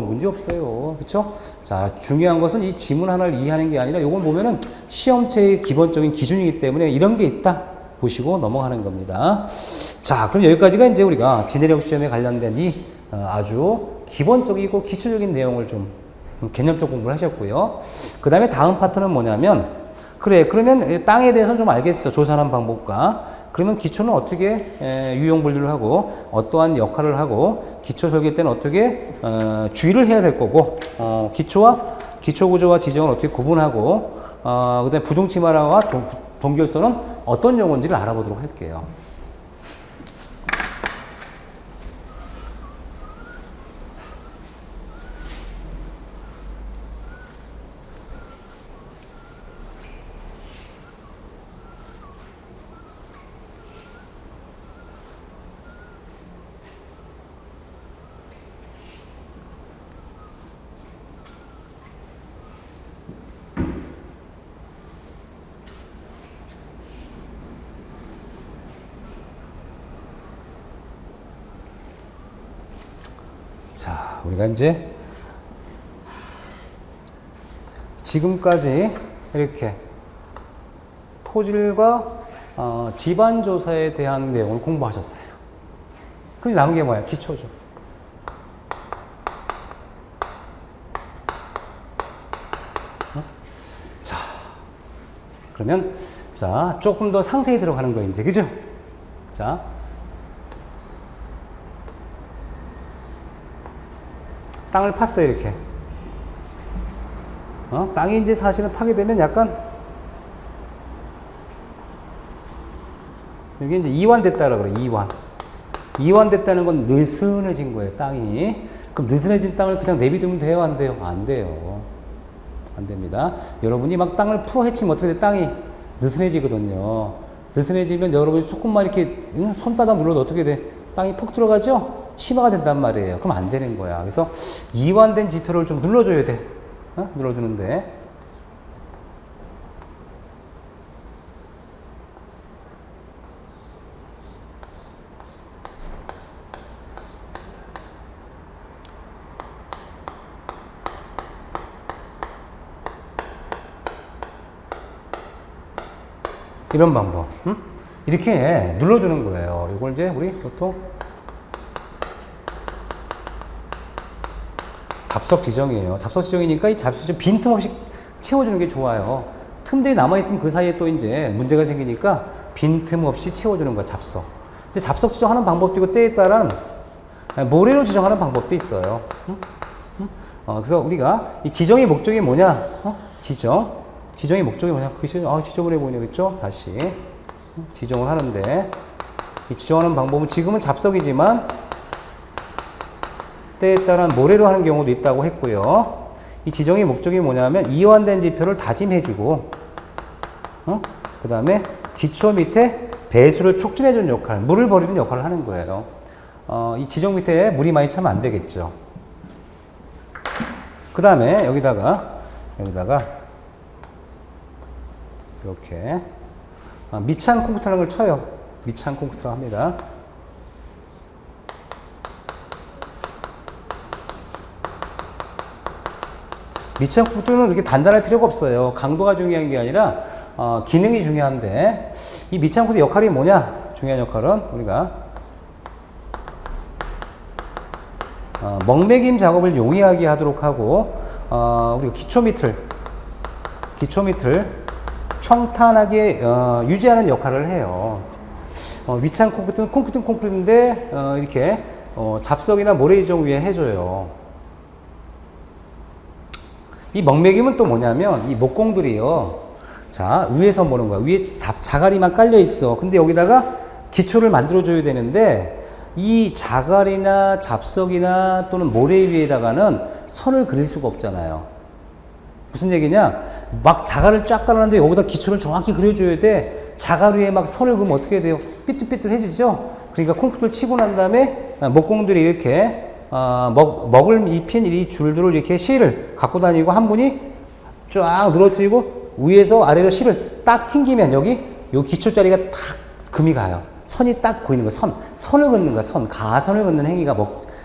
문제 없어요. 그쵸? 자, 중요한 것은 이 지문 하나를 이해하는 게 아니라 이걸 보면은 시험체의 기본적인 기준이기 때문에 이런 게 있다 보시고 넘어가는 겁니다. 자, 그럼 여기까지가 이제 우리가 진해력 시험에 관련된 이 아주 기본적이고 기초적인 내용을 좀 개념적 공부를 하셨고요. 그 다음에 다음 파트는 뭐냐면, 그러면 땅에 대해서는 좀 알겠어. 조사하는 방법과. 그러면 기초는 어떻게 유형 분류를 하고 어떠한 역할을 하고 기초 설계 때는 어떻게 주의를 해야 될 거고 기초와 기초 구조와 지정을 어떻게 구분하고 그다음에 부동치마라와 동결선은 어떤 용어인지를 알아보도록 할게요. 자, 우리가 이제 지금까지 이렇게 토질과 지반 조사에 대한 내용을 공부하셨어요. 그럼 남은 게 뭐야? 기초죠. 자, 그러면 자, 조금 더 상세히 들어가는 거예요, 이제. 그죠? 자, 땅을 팠어요, 이렇게. 땅이 이제 사실은 파게 되면 약간, 여기 이제 이완됐다라 그래요, 이완. 이완됐다는 건 느슨해진 거예요, 땅이. 그럼 느슨해진 땅을 그냥 내비두면 돼요, 안 돼요? 안 돼요. 안 됩니다. 여러분이 막 땅을 풀어 헤치면 어떻게 돼? 땅이 느슨해지거든요. 느슨해지면 여러분이 조금만 이렇게 손바닥 눌러도 어떻게 돼? 땅이 푹 들어가죠? 심화가 된단 말이에요. 그럼 안 되는 거야. 그래서 이완된 지표를 좀 눌러줘야 돼. 눌러주는데. 이런 방법. 이렇게 눌러주는 거예요. 이걸 이제 우리 보통 잡석 지정이에요. 잡석 지정이니까 이 잡석 지정 빈틈없이 채워주는 게 좋아요. 틈들이 남아있으면 그 사이에 또 이제 문제가 생기니까 빈틈없이 채워주는 거야, 잡석. 근데 잡석 지정하는 방법도 있고 때에 따른 모래로 지정하는 방법도 있어요. 그래서 우리가 이 지정의 목적이 뭐냐? 지정의 목적이 뭐냐? 그것이 지저분해 보이네, 그렇죠? 다시 지정을 하는데 이 지정하는 방법은 지금은 잡석이지만 때에 따른 모래로 하는 경우도 있다고 했고요. 이 지정의 목적이 뭐냐면 이완된 지표를 다짐해주고 그 다음에 기초 밑에 배수를 촉진해주는 역할, 물을 버리는 역할을 하는 거예요. 이 지정 밑에 물이 많이 차면 안 되겠죠. 그 다음에 여기다가 이렇게 미창 콘크리트라는 걸 쳐요. 미창 콘크리트라고 합니다. 미창 콘크리트는 이렇게 단단할 필요가 없어요. 강도가 중요한 게 아니라 기능이 중요한데 이 미창 콘크리트 역할이 뭐냐? 중요한 역할은 우리가 먹매김 작업을 용이하게 하도록 하고 우리가 기초 밑을 평탄하게 유지하는 역할을 해요. 위창 콘크리트는 콘크리트인데 이렇게 잡석이나 모래지정 위에 해줘요. 이 먹매김은 또 뭐냐면 이 목공들이요. 자, 위에서 보는 거야. 위에 자갈이만 깔려 있어. 근데 여기다가 기초를 만들어줘야 되는데 이 자갈이나 잡석이나 또는 모래 위에다가는 선을 그릴 수가 없잖아요. 무슨 얘기냐? 막 자갈을 쫙 깔았는데 여기다 기초를 정확히 그려줘야 돼. 자갈 위에 막 선을 그으면 어떻게 돼요? 삐뚤삐뚤해지죠? 그러니까 콘크리트를 치고 난 다음에 목공들이 이렇게 먹을 입힌 이 줄들을 이렇게 실을 갖고 다니고 한 분이 쫙 늘어뜨리고 위에서 아래로 실을 딱 튕기면 여기 요 기초 자리가 탁 금이 가요. 선이 딱 보이는 거야. 선을 긋는 거야. 가선을 긋는 행위가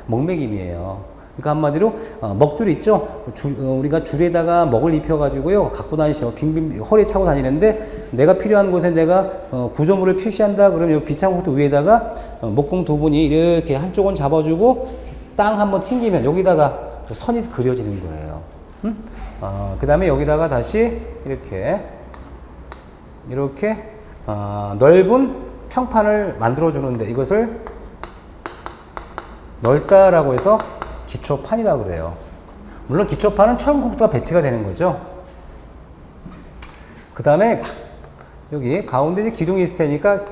먹매김이에요. 그러니까 한마디로 먹줄 있죠. 우리가 줄에다가 먹을 입혀가지고요 갖고 다니시죠. 빙빙 허리에 차고 다니는데 내가 필요한 곳에 내가 구조물을 표시한다 그러면 비창 콘크리트 위에다가 목공 두 분이 이렇게 한쪽은 잡아주고 땅 한번 튕기면 여기다가 선이 그려지는 거예요. 그 다음에 여기다가 다시 이렇게 넓은 평판을 만들어 주는데 이것을 넓다라고 해서 기초판이라고 그래요. 물론 기초판은 철근 콘크리트가 배치가 되는 거죠. 그 다음에 여기 가운데 이제 기둥이 있을 테니까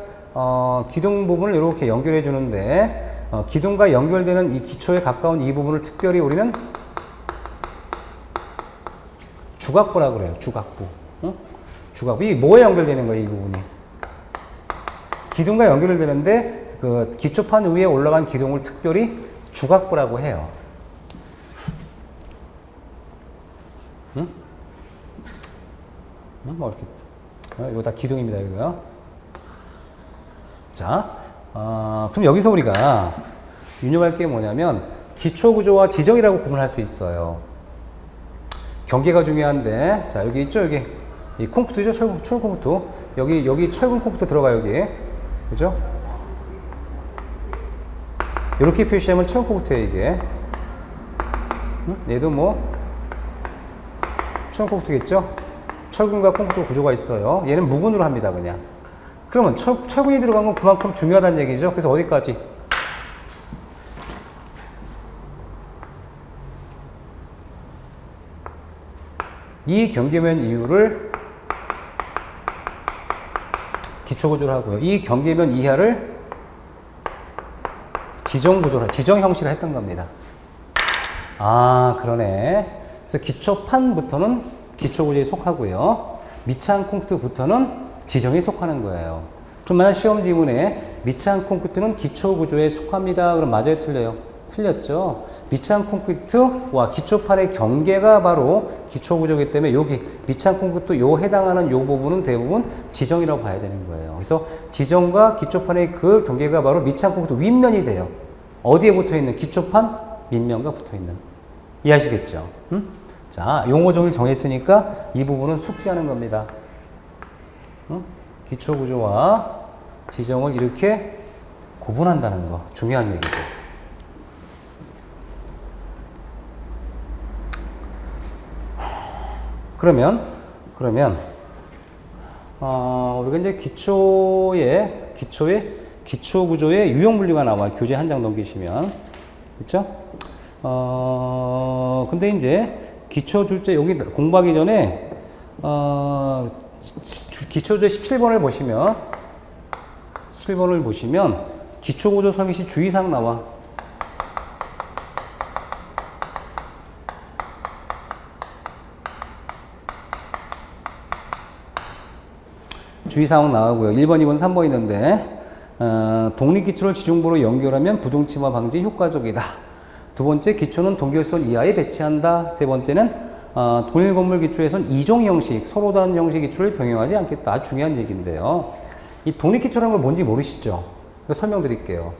기둥 부분을 이렇게 연결해 주는데 기둥과 연결되는 이 기초에 가까운 이 부분을 특별히 우리는 주각부라고 그래요. 주각부. 주각부. 이 뭐에 연결되는 거예요? 이 부분이. 기둥과 연결되는데 그 기초판 위에 올라간 기둥을 특별히 주각부라고 해요. 뭐 이렇게 이거 다 기둥입니다. 이거요. 자, 그럼 여기서 우리가 유념할 게 뭐냐면 기초 구조와 지정이라고 구분할 수 있어요. 경계가 중요한데, 자 여기 있죠. 여기 이 콘크리트죠. 철근 콘크리트. 여기 철근 콘크리트 들어가 여기, 그죠? 이렇게 표시하면 철근 콘크리트예요 이게. 얘도 뭐 철근 콘크리트겠죠. 철근과 콘크리트 구조가 있어요. 얘는 무근으로 합니다, 그냥. 그러면 철근이 들어간 건 그만큼 중요하다는 얘기죠. 그래서 어디까지? 이 경계면 이유를 기초구조로 하고요. 이 경계면 이하를 지정 형식을 했던 겁니다. 아, 그러네. 그래서 기초판부터는 기초구조에 속하고요. 밑창 콘크리트부터는 지정에 속하는 거예요. 그럼 만약 시험 지문에 밑창 콘크리트는 기초구조에 속합니다. 그럼 맞아요? 틀려요? 틀렸죠. 밑창 콘크리트와 기초판의 경계가 바로 기초구조이기 때문에 여기 밑창 콘크리트 요 해당하는 요 부분은 대부분 지정이라고 봐야 되는 거예요. 그래서 지정과 기초판의 그 경계가 바로 밑창 콘크리트 윗면이 돼요. 어디에 붙어 있는? 기초판 밑면과 붙어 있는. 이해하시겠죠? 자, 용어 정의를 정했으니까 이 부분은 숙지하는 겁니다. 기초구조와 지정을 이렇게 구분한다는 거 중요한 얘기죠. 그러면 우리가 이제 기초구조의 유형분류가 나와요. 교재 한 장 넘기시면. 그렇죠? 근데 이제 기초줄제 여기 공부하기 전에 기초주제 17번을 보시면 기초구조 설계 시 주의사항 나와. 주의사항 나오고요. 1번, 2번, 3번 있는데 독립기초를 지중부로 연결하면 부동침화 방지 효과적이다. 두 번째, 기초는 동결선 이하에 배치한다. 세 번째는 동일건물 기초에선 이종 형식, 서로 다른 형식 기초를 병행하지 않겠다. 아주 중요한 얘기인데요. 이 독립기초라는 걸 뭔지 모르시죠? 설명드릴게요.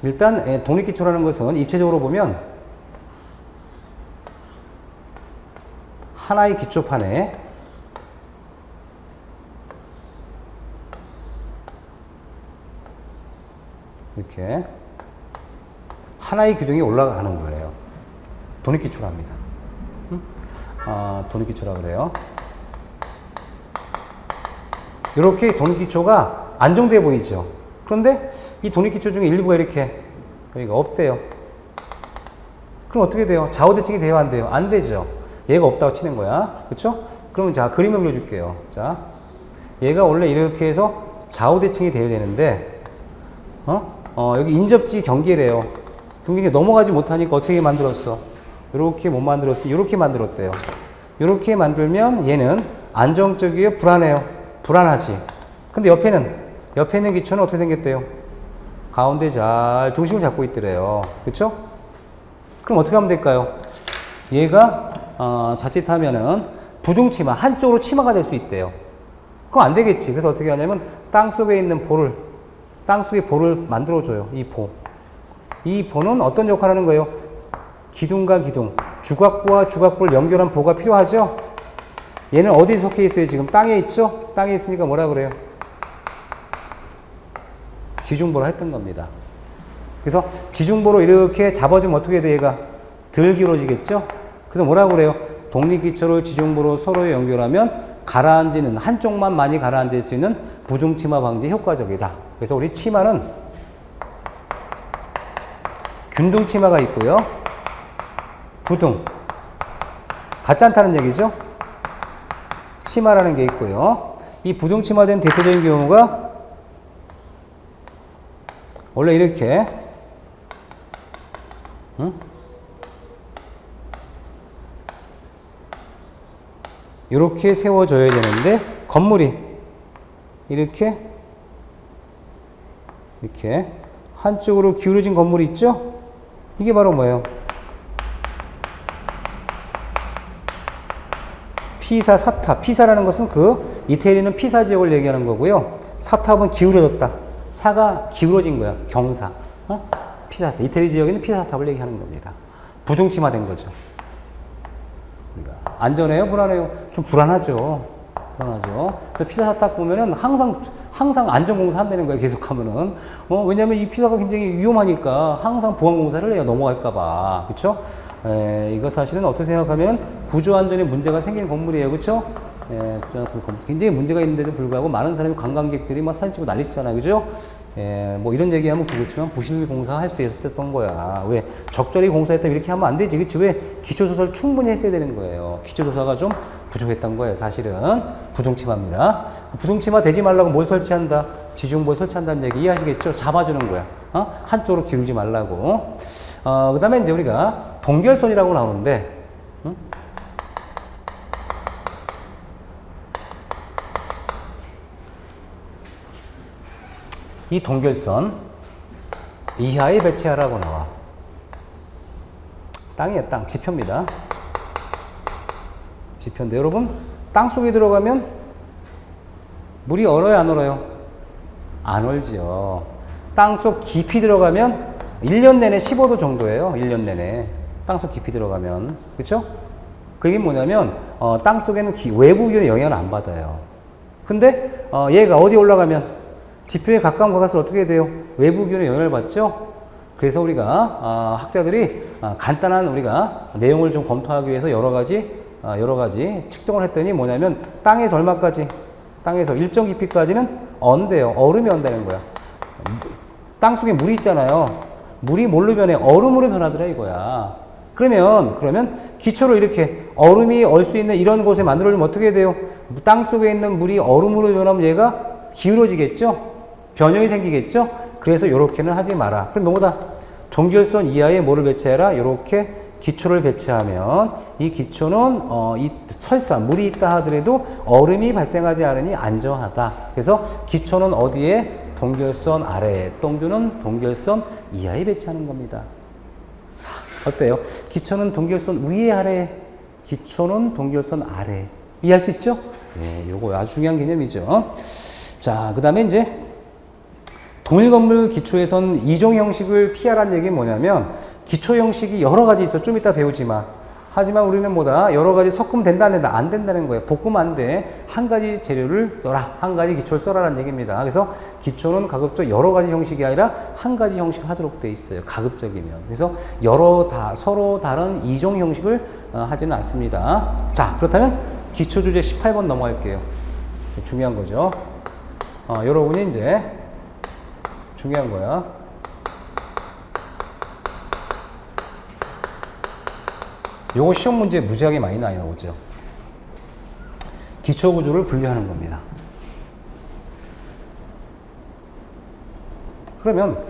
일단 독립기초라는 것은 입체적으로 보면 하나의 기초판에 이렇게 하나의 기둥이 올라가는 거예요. 독립기초라 합니다. 독립기초라 그래요. 이렇게 독립기초가 안정돼 보이죠. 그런데 이 독립기초 중에 일부가 이렇게 여기가 없대요. 그럼 어떻게 돼요? 좌우대칭이 돼요, 안 돼요? 안 되죠. 얘가 없다고 치는 거야. 그쵸? 그러면 자, 그림을 그려줄게요. 자, 얘가 원래 이렇게 해서 좌우대칭이 돼야 되는데, 여기 인접지 경계래요. 경계가 넘어가지 못하니까 어떻게 만들었어? 이렇게 못 만들었어. 이렇게 만들었대요. 이렇게 만들면 얘는 안정적이에요? 불안해요? 불안하지. 근데 옆에 있는 기초는 어떻게 생겼대요? 가운데 잘 중심을 잡고 있더래요. 그쵸? 그럼 어떻게 하면 될까요? 얘가 자칫하면은 부등치마, 한쪽으로 치마가 될 수 있대요. 그럼 안 되겠지. 그래서 어떻게 하냐면 땅속에 있는 땅속에 볼을 만들어줘요. 이 보. 이 보는 어떤 역할을 하는 거예요? 기둥과 기둥, 주곽부와 주곽부를 연결한 보가 필요하죠? 얘는 어디에 속해 있어요? 지금 땅에 있죠? 땅에 있으니까 뭐라 그래요? 지중보로 했던 겁니다. 그래서 지중보로 이렇게 잡아주면 어떻게 돼? 얘가 덜 기울어지겠죠? 그래서 뭐라고 그래요? 독립기초를 지중보로 서로 연결하면 가라앉는 한쪽만 많이 가라앉을 수 있는 부등치마 방지에 효과적이다. 그래서 우리 치마는 균등치마가 있고요. 부등. 같지 않다는 얘기죠? 치마라는 게 있고요. 이 부등치마된 대표적인 경우가 원래 이렇게 이렇게 세워져야 되는데 건물이 이렇게 한쪽으로 기울어진 건물이 있죠? 이게 바로 뭐예요? 피사 사탑. 피사라는 것은 그 이태리는 피사 지역을 얘기하는 거고요. 사탑은 기울어졌다. 사가 기울어진 거야. 경사. 피사 사탑. 이태리 지역에는 피사 사탑을 얘기하는 겁니다. 부등치마된 거죠. 그러니까 안전해요? 불안해요? 좀 불안하죠. 그래서 피사 사탑 보면은 항상 안전공사 한다는 거예요. 계속하면은. 왜냐면 이 피사가 굉장히 위험하니까 항상 보안공사를 해요. 넘어갈까봐. 그쵸? 이거 사실은 어떻게 생각하면 구조안전에 문제가 생긴 건물이에요. 그쵸? 굉장히 문제가 있는데도 불구하고 많은 사람이 관광객들이 막 사진 찍고 난리 치잖아요. 그죠? 뭐 이런 얘기하면 그렇지만 부실 공사할 수 있었던 거야. 왜? 적절히 공사했다면 이렇게 하면 안 되지. 그치? 왜? 기초조사를 충분히 했어야 되는 거예요. 기초조사가 좀 부족했던 거예요. 사실은. 부등치마입니다. 부등치마 되지 말라고 뭘 설치한다? 지중보에 설치한다는 얘기 이해하시겠죠? 잡아주는 거야. 한쪽으로 기울지 말라고. 그 다음에 이제 우리가 동결선이라고 나오는데, 이 동결선 이하에 배치하라고 나와. 땅이에요, 땅. 지표입니다. 지표인데 여러분, 땅 속에 들어가면 물이 얼어요, 안 얼어요? 안 얼지요. 땅 속 깊이 들어가면 1년 내내 15도 정도예요. 1년 내내. 땅속 깊이 들어가면. 그쵸? 그게 뭐냐면, 땅 속에는 외부 기온의 영향을 안 받아요. 근데, 얘가 어디 올라가면, 지표에 가까운 거 갈수록 어떻게 돼요? 외부 기온의 영향을 받죠? 그래서 우리가, 학자들이 간단한 우리가 내용을 좀 검토하기 위해서 여러 가지 측정을 했더니 뭐냐면, 땅에서 얼마까지? 땅에서 일정 깊이까지는 언대요. 얼음이 언다는 거야. 땅 속에 물이 있잖아요. 물이 뭘로 변해? 얼음으로 변하더라 이거야. 그러면 기초로 이렇게 얼음이 얼 수 있는 이런 곳에 만들어주면 어떻게 돼요? 땅 속에 있는 물이 얼음으로 변하면 얘가 기울어지겠죠? 변형이 생기겠죠? 그래서 이렇게는 하지 마라. 그럼 뭐다? 동결선 이하에 뭐를 배치해라? 이렇게 기초를 배치하면 이 기초는 이 설사 물이 있다 하더라도 얼음이 발생하지 않으니 안전하다. 그래서 기초는 어디에? 동결선 아래에, 동교는 동결선 이하에 배치하는 겁니다. 자, 어때요? 기초는 동결선 위에 아래, 기초는 동결선 아래. 이해할 수 있죠? 네, 요거 아주 중요한 개념이죠. 자, 그 다음에 이제 동일 건물 기초에선 이종 형식을 피하라는 얘기는 뭐냐면 기초 형식이 여러 가지 있어. 좀 이따 배우지만. 하지만 우리는 뭐다? 여러 가지 섞으면 된다, 안 된다? 안 된다는 거예요. 볶으면 안 돼. 한 가지 재료를 써라. 한 가지 기초를 써라라는 얘기입니다. 그래서 기초는 가급적 여러 가지 형식이 아니라 한 가지 형식 하도록 돼 있어요. 가급적이면. 그래서 서로 다른 이종 형식을 하지는 않습니다. 자, 그렇다면 기초 주제 18번 넘어갈게요. 중요한 거죠. 여러분이 이제 중요한 거야. 요거 시험 문제 무지하게 많이 나오죠. 기초 구조를 분리하는 겁니다. 그러면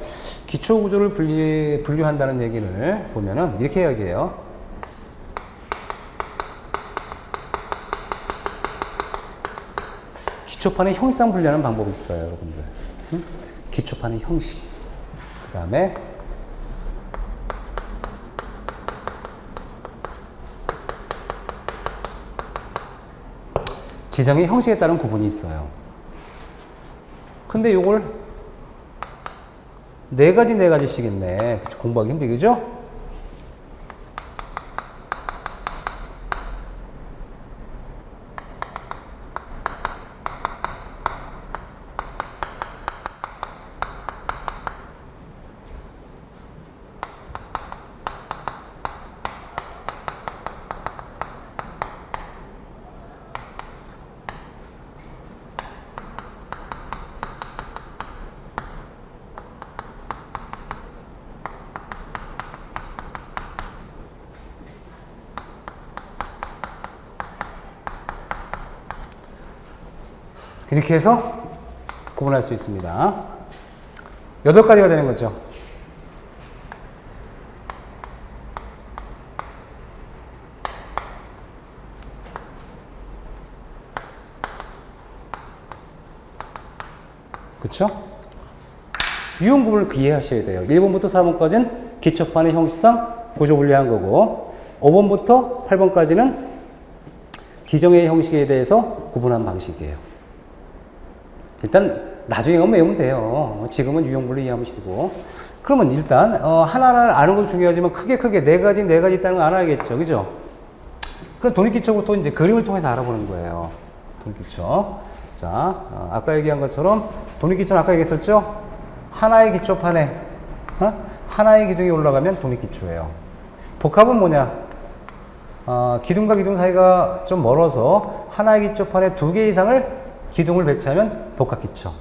기초 구조를 분류한다는 얘기를 보면은 이렇게 이야기해요. 기초판의 형식상 분류하는 방법이 있어요, 여러분들. 기초판의 형식. 그 다음에 지정의 형식에 따른 구분이 있어요. 근데 요걸 네 가지씩 있네. 공부하기 힘들겠죠? 이렇게 해서 구분할 수 있습니다. 8가지가 되는 거죠. 그쵸? 유형 구분을 이해하셔야 돼요. 1번부터 4번까지는 기초판의 형식상 구조 분리한 거고, 5번부터 8번까지는 지정의 형식에 대해서 구분한 방식이에요. 일단 나중에 가면 외우면 돼요. 지금은 유형분류 이해하시고. 그러면 일단 하나를 아는 것도 중요하지만 크게 네 가지 있다는 거 알아야겠죠. 그죠? 그럼 독립기초부터 이제 그림을 통해서 알아보는 거예요. 독립기초. 자, 아까 얘기한 것처럼 독립기초는 아까 얘기했었죠? 하나의 기초판에 하나의 기둥이 올라가면 독립기초예요. 복합은 뭐냐? 기둥과 기둥 사이가 좀 멀어서 하나의 기초판에 2개 이상을 기둥을 배치하면 복합기초.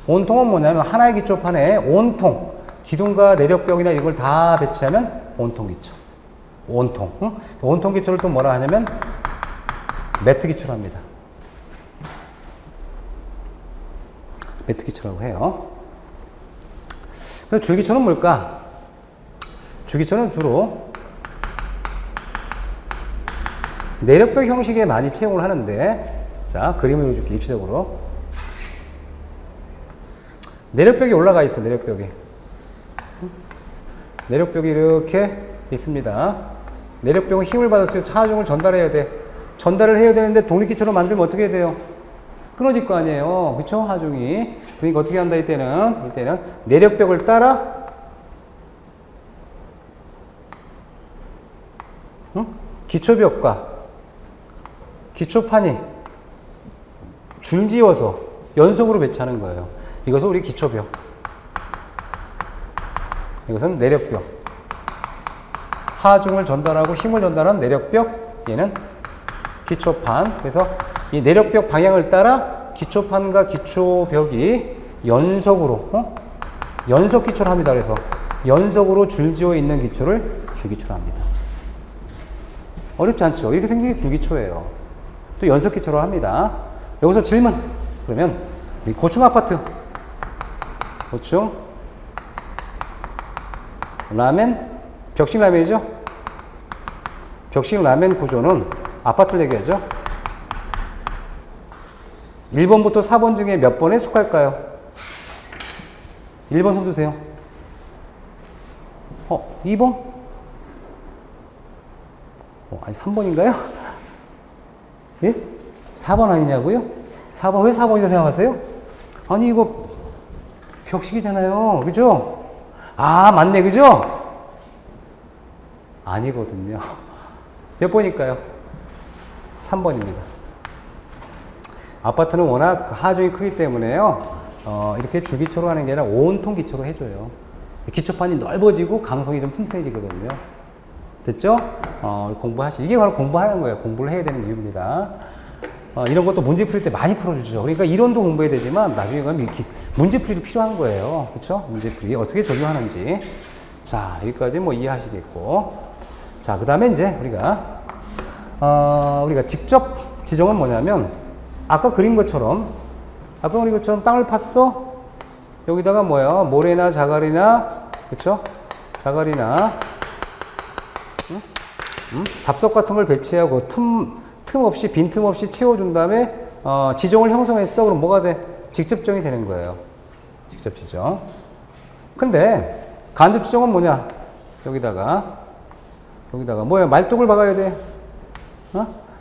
온통은 뭐냐면 하나의 기초판에 온통, 기둥과 내력벽이나 이걸 다 배치하면 온통기초. 온통. 온통기초를 또 뭐라 하냐면 매트기초로 합니다. 매트기초라고 해요. 그럼 줄기초는 뭘까? 줄기초는 주로 내력벽 형식에 많이 채용을 하는데, 자, 그림을 그려줄게, 입시적으로. 내력벽이 올라가 있어, 내력벽이. 내력벽이 이렇게 있습니다. 내력벽은 힘을 받았어요. 하중을 전달해야 돼. 전달을 해야 되는데 독립기초로 만들면 어떻게 해야 돼요? 끊어질 거 아니에요. 그쵸? 하중이. 그러니까 어떻게 한다, 이때는 내력벽을 따라 기초벽과 기초판이 줄지어서 연속으로 배치하는 거예요. 이것은 우리 기초벽. 이것은 내력벽. 하중을 전달하고 힘을 전달한 내력벽. 얘는 기초판. 그래서 이 내력벽 방향을 따라 기초판과 기초벽이 연속으로, 연속 기초를 합니다. 그래서 연속으로 줄지어 있는 기초를 줄기초로 합니다. 어렵지 않죠? 이렇게 생긴 게 줄기초예요. 또 연속 기초로 합니다. 여기서 질문. 그러면 우리 고층 아파트, 고층 라멘, 벽식 라멘이죠? 벽식 라멘 구조는 아파트를 얘기하죠. 1번부터 4번 중에 몇 번에 속할까요? 1번 손 드세요. 2번? 아니 3번인가요? 예? 4번 아니냐고요? 4번, 왜 4번이라고 생각하세요? 아니 이거 벽식이잖아요. 그죠? 아, 맞네. 그죠? 아니거든요. 몇 번일까요? 3번입니다. 아파트는 워낙 하중이 크기 때문에요. 이렇게 줄기초로 하는 게 아니라 온통 기초로 해줘요. 기초판이 넓어지고 강성이 좀 튼튼해지거든요. 됐죠? 공부하시. 이게 바로 공부하는 거예요. 공부를 해야 되는 이유입니다. 이런 것도 문제 풀이 때 많이 풀어주죠. 그러니까 이론도 공부해야 되지만 나중에 가면 문제 풀이도 필요한 거예요. 그렇죠? 문제 풀이 어떻게 적용하는지. 자, 여기까지 뭐 이해하시겠고. 자, 그 다음에 이제 우리가 직접 지정은 뭐냐면 아까 그린 것처럼 땅을 팠어. 여기다가 뭐야? 모래나 자갈이나, 그쵸? 자갈이나, 잡석 같은 걸 배치하고 틈 없이, 빈틈 없이 채워준 다음에, 지정을 형성했어. 그럼 뭐가 돼? 직접 지정이 되는 거예요. 직접 지정. 근데, 간접 지정은 뭐냐? 여기다가 뭐야? 말뚝을 박아야 돼.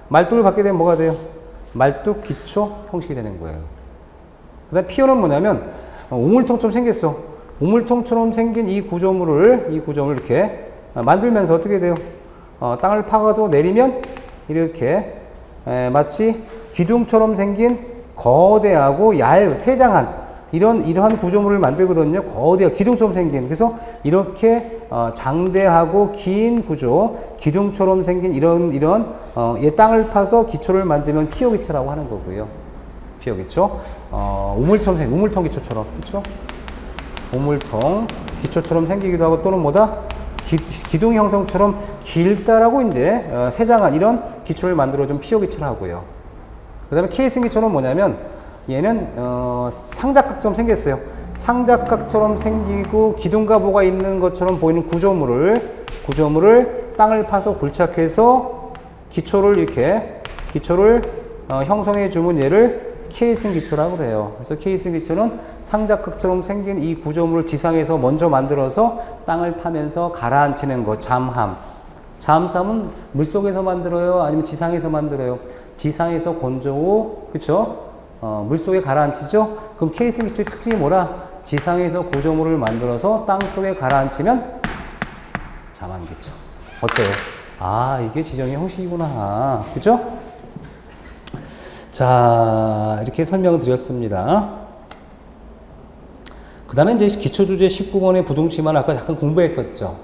말뚝을 박게 되면 뭐가 돼요? 말뚝 기초 형식이 되는 거예요. 그 다음 피어는 뭐냐면, 우물통처럼 생겼어. 우물통처럼 생긴 이 구조물을 이렇게 만들면서 어떻게 돼요? 땅을 파가지고 내리면 이렇게 마치 기둥처럼 생긴 거대하고 세장한 이러한 구조물을 만들거든요. 거대한 기둥처럼 생긴. 그래서 이렇게 장대하고 긴 구조, 기둥처럼 생긴 이런 땅을 파서 기초를 만들면 피어 기초라고 하는 거고요. 피어 기초. 우물처럼 생긴 우물통 기초처럼, 그렇죠? 우물통 기초처럼 생기기도 하고 또는 뭐다? 기둥 형성처럼 길다라고 이제 세장한 이런 기초를 만들어 좀 피어 기초를 하고요. 그 다음에 케이슨 기초는 뭐냐면 얘는 상자각처럼 생겼어요. 상자각처럼 생기고 기둥과 뭐가 있는 것처럼 보이는 구조물을 땅을 파서 굴착해서 기초를 형성해 주면 얘를 케이슨 기초라고 해요. 그래서 케이슨 기초는 상자각처럼 생긴 이 구조물을 지상에서 먼저 만들어서 땅을 파면서 가라앉히는 거, 잠수함은 물속에서 만들어요? 아니면 지상에서 만들어요? 지상에서 건조고, 그쵸? 물속에 가라앉히죠? 그럼 케이슨 기초의 특징이 뭐라? 지상에서 구조물을 만들어서 땅 속에 가라앉히면 잠안기초. 어때요? 아, 이게 지정의 형식이구나. 그죠? 자, 이렇게 설명을 드렸습니다. 그 다음에 이제 기초주제 19번의 부등치마는 아까 잠깐 공부했었죠.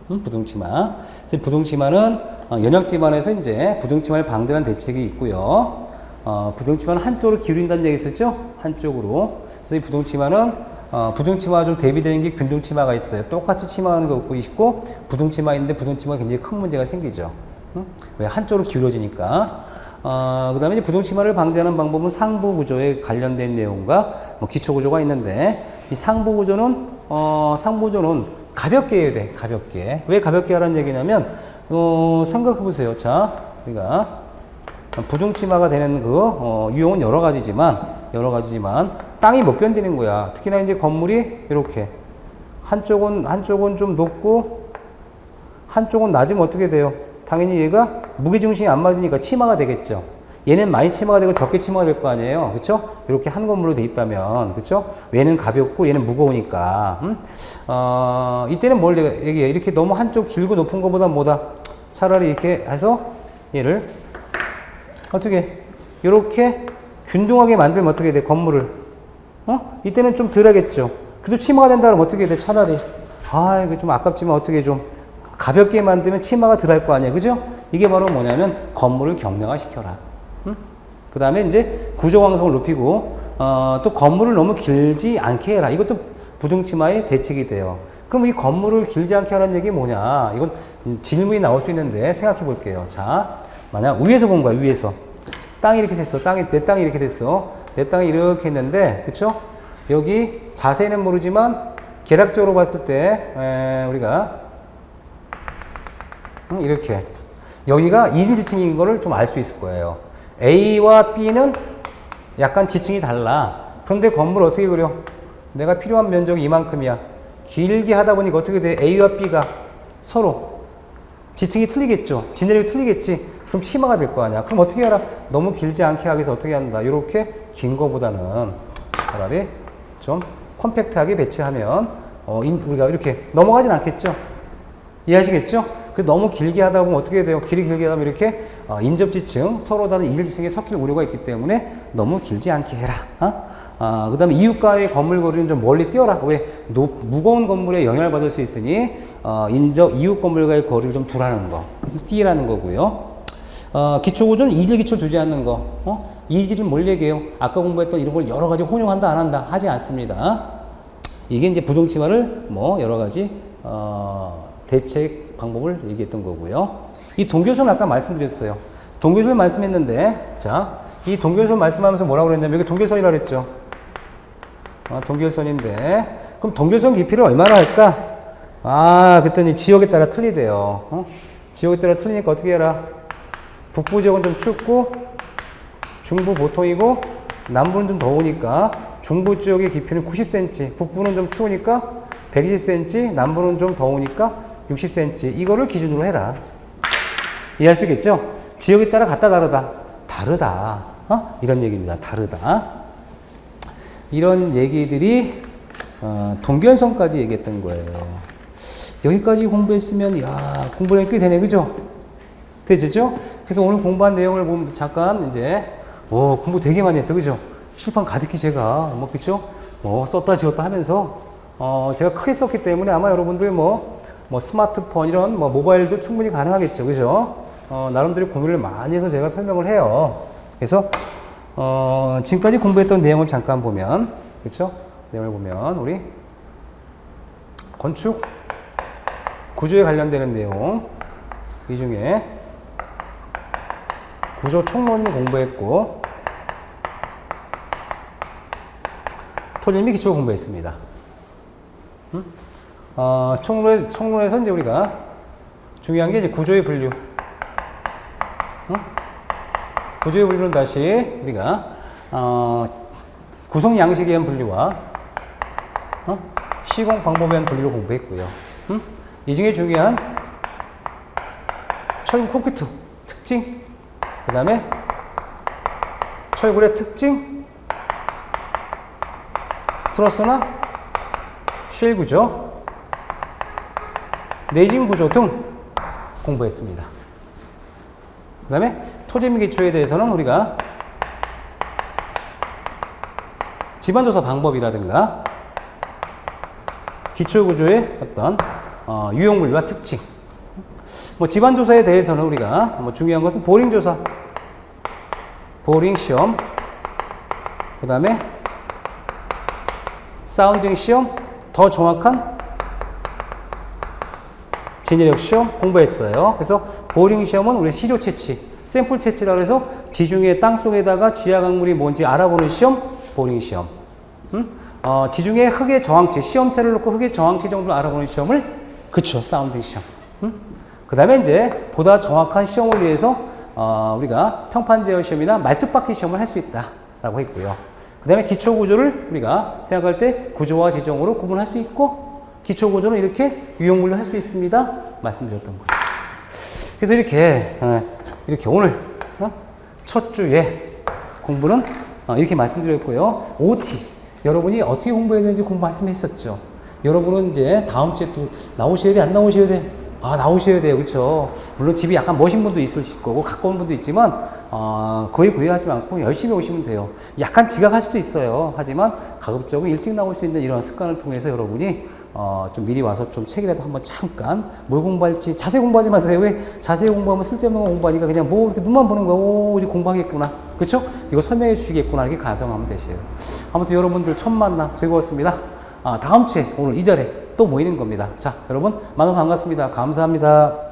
부등치마. 그래서 부등치마는 연약지반에서 이제 부등치마를 방지하는 대책이 있고요. 부등치마는 한쪽으로 기울인다는 얘기 있었죠? 한쪽으로. 그래서 이 부등치마와 좀 대비되는 게 균등치마가 있어요. 똑같이 치마하는 거 있고, 부등치마인데 부등치마가 굉장히 큰 문제가 생기죠. 왜? 한쪽으로 기울어지니까. 그 다음에 이제 부등치마를 방지하는 방법은 상부 구조에 관련된 내용과 뭐 기초 구조가 있는데, 이 상부 구조는 가볍게 해야 돼, 가볍게. 왜 가볍게 하라는 얘기냐면, 생각해 보세요. 자, 우리가 부등치마가 되는 유형은 여러 가지지만, 땅이 못 견디는 거야. 특히나 이제 건물이 이렇게. 한쪽은 좀 높고, 한쪽은 낮으면 어떻게 돼요? 당연히 얘가 무게중심이 안 맞으니까 치마가 되겠죠. 얘는 많이 치마가 되고 적게 치마가 될 거 아니에요. 그쵸? 이렇게 한 건물로 돼 있다면, 그쵸? 얘는 가볍고 얘는 무거우니까. 이때는 뭘 내가 얘기해? 이렇게 너무 한쪽 길고 높은 것보다 뭐다? 차라리 이렇게 해서 얘를 어떻게? 이렇게 균등하게 만들면 어떻게 돼? 건물을. 이때는 좀 덜 하겠죠. 그래도 치마가 된다 그러면 어떻게 돼? 차라리. 이거 좀 아깝지만 어떻게 좀 가볍게 만들면 치마가 덜 할 거 아니에요. 그죠? 이게 바로 뭐냐면 건물을 경량화시켜라. 그 다음에 이제 구조강성을 높이고, 또 건물을 너무 길지 않게 해라. 이것도 부등치마의 대책이 돼요. 그럼 이 건물을 길지 않게 하라는 얘기 뭐냐? 이건 질문이 나올 수 있는데 생각해 볼게요. 자, 만약 위에서 본 거야, 위에서. 땅이 이렇게 됐어. 내 땅이 이렇게 됐어. 내 땅이 이렇게 했는데, 그쵸? 여기 자세는 모르지만 계략적으로 봤을 때, 우리가 이렇게. 여기가 이심지층인 거를 좀 알 수 있을 거예요. A와 B는 약간 지층이 달라. 그런데 건물 어떻게 그려? 내가 필요한 면적이 이만큼이야. 길게 하다 보니까 어떻게 돼? A와 B가 서로 지층이 틀리겠죠. 지내력이 틀리겠지. 그럼 치마가 될 거 아니야. 그럼 어떻게 하라? 너무 길지 않게 하기 위해서 어떻게 한다? 이렇게 긴 거보다는 차라리 좀 컴팩트하게 배치하면 우리가 이렇게 넘어가진 않겠죠. 이해하시겠죠? 그래서 너무 길게 하다 보면 어떻게 돼요? 길게 하다 보면 이렇게 인접지층, 서로 다른 이질지층에 섞일 우려가 있기 때문에 너무 길지 않게 해라. 그 다음에 이웃과의 건물 거리는 좀 멀리 띄어라. 왜? 무거운 건물에 영향을 받을 수 있으니 이웃 건물과의 거리를 좀 두라는 거, 띄라는 거고요. 기초구조는 이질 기초 두지 않는 거. 이질은 뭘 얘기해요? 아까 공부했던 이런 걸 여러 가지 혼용한다, 안 한다? 하지 않습니다. 이게 이제 부동치마를 뭐 여러 가지, 대책 방법을 얘기했던 거고요. 이 동교선 아까 말씀드렸어요. 동교선 말씀했는데, 자, 이 동교선 말씀하면서 뭐라고 그랬냐면, 여기 동교선이라고 그랬죠. 동교선인데, 그럼 동교선 깊이를 얼마나 할까? 그랬더니 지역에 따라 틀리대요. 지역에 따라 틀리니까 어떻게 해라? 북부 지역은 좀 춥고, 중부 보통이고, 남부는 좀 더우니까, 중부 지역의 깊이는 90cm, 북부는 좀 추우니까 120cm, 남부는 좀 더우니까 60cm. 이거를 기준으로 해라. 이해할 수 있겠죠? 지역에 따라 같다, 다르다? 다르다. 이런 얘기입니다. 다르다. 이런 얘기들이 동결선까지 얘기했던 거예요. 여기까지 공부했으면 공부량이 꽤 되네, 그죠? 되죠? 그래서 오늘 공부한 내용을 보면 잠깐 이제 공부 되게 많이 했어, 그죠? 실판 가득히 제가 그쵸? 썼다 지웠다 하면서 제가 크게 썼기 때문에 아마 여러분들 스마트폰 이런 모바일도 충분히 가능하겠죠, 그죠? 나름대로 고민을 많이 해서 제가 설명을 해요. 그래서 지금까지 공부했던 내용을 잠깐 보면, 그쵸? 내용을 보면 우리 건축 구조에 관련되는 내용, 이 중에 구조 총론을 공부했고, 토지 및 기초 공부했습니다. 총론에서 이제 우리가 중요한 게 이제 구조의 분류. 구조의 분류는 다시 우리가 구성 양식에 의한 분류와 시공 방법에 의한 분류를 공부했고요. 이 중에 중요한 철근 콘크리트 특징, 그 다음에 철골의 특징, 트러스나 쉘 구조, 내진 구조 등 공부했습니다. 그 다음에 토지 및 기초에 대해서는 우리가 지반조사 방법이라든가 기초구조의 어떤 유형분류와 특징, 지반조사에 대해서는 우리가 중요한 것은 보링조사, 보링 시험, 그 다음에 사운딩 시험, 더 정확한 진입력 시험 공부했어요. 그래서 보링 시험은 우리 시조 채취, 샘플 채취라고 해서 지중해 땅속에다가 지하 강물이 뭔지 알아보는 시험, 보링 시험. 지중해 흙의 저항치, 시험체를 놓고 흙의 저항치 정도를 알아보는 시험을, 그쵸, 사운딩 시험. 그 다음에 이제 보다 정확한 시험을 위해서 우리가 평판 제어 시험이나 말뚝박기 시험을 할 수 있다라고 했고요. 그 다음에 기초 구조를 우리가 생각할 때 구조와 지정으로 구분할 수 있고, 기초 구조는 이렇게 유형 분류할 수 있습니다. 말씀드렸던 거예요. 그래서 이렇게 오늘 첫 주에 공부는 이렇게 말씀드렸고요. OT 여러분이 어떻게 공부해야 되는지 공부 말씀했었죠. 여러분은 이제 다음 주에 또 나오셔야 돼, 안 나오셔야 돼? 나오셔야 돼요. 그쵸? 물론 집이 약간 머신 분도 있으실 거고, 가까운 분도 있지만, 거의 구애하지 않고 열심히 오시면 돼요. 약간 지각할 수도 있어요. 하지만 가급적으로 일찍 나올 수 있는 이런 습관을 통해서 여러분이, 좀 미리 와서 좀 책이라도 한번 잠깐 뭘 공부할지 자세히 공부하지 마세요. 왜? 자세히 공부하면 쓸데없는 거 공부하니까 그냥 이렇게 눈만 보는 거야. 이제 공부하겠구나. 그쵸? 이거 설명해 주시겠구나. 이렇게 가정하면 되세요. 아무튼 여러분들 첫 만남 즐거웠습니다. 다음 주에 오늘 이 자리에 또 모이는 겁니다. 자, 여러분 만나서 반갑습니다. 감사합니다.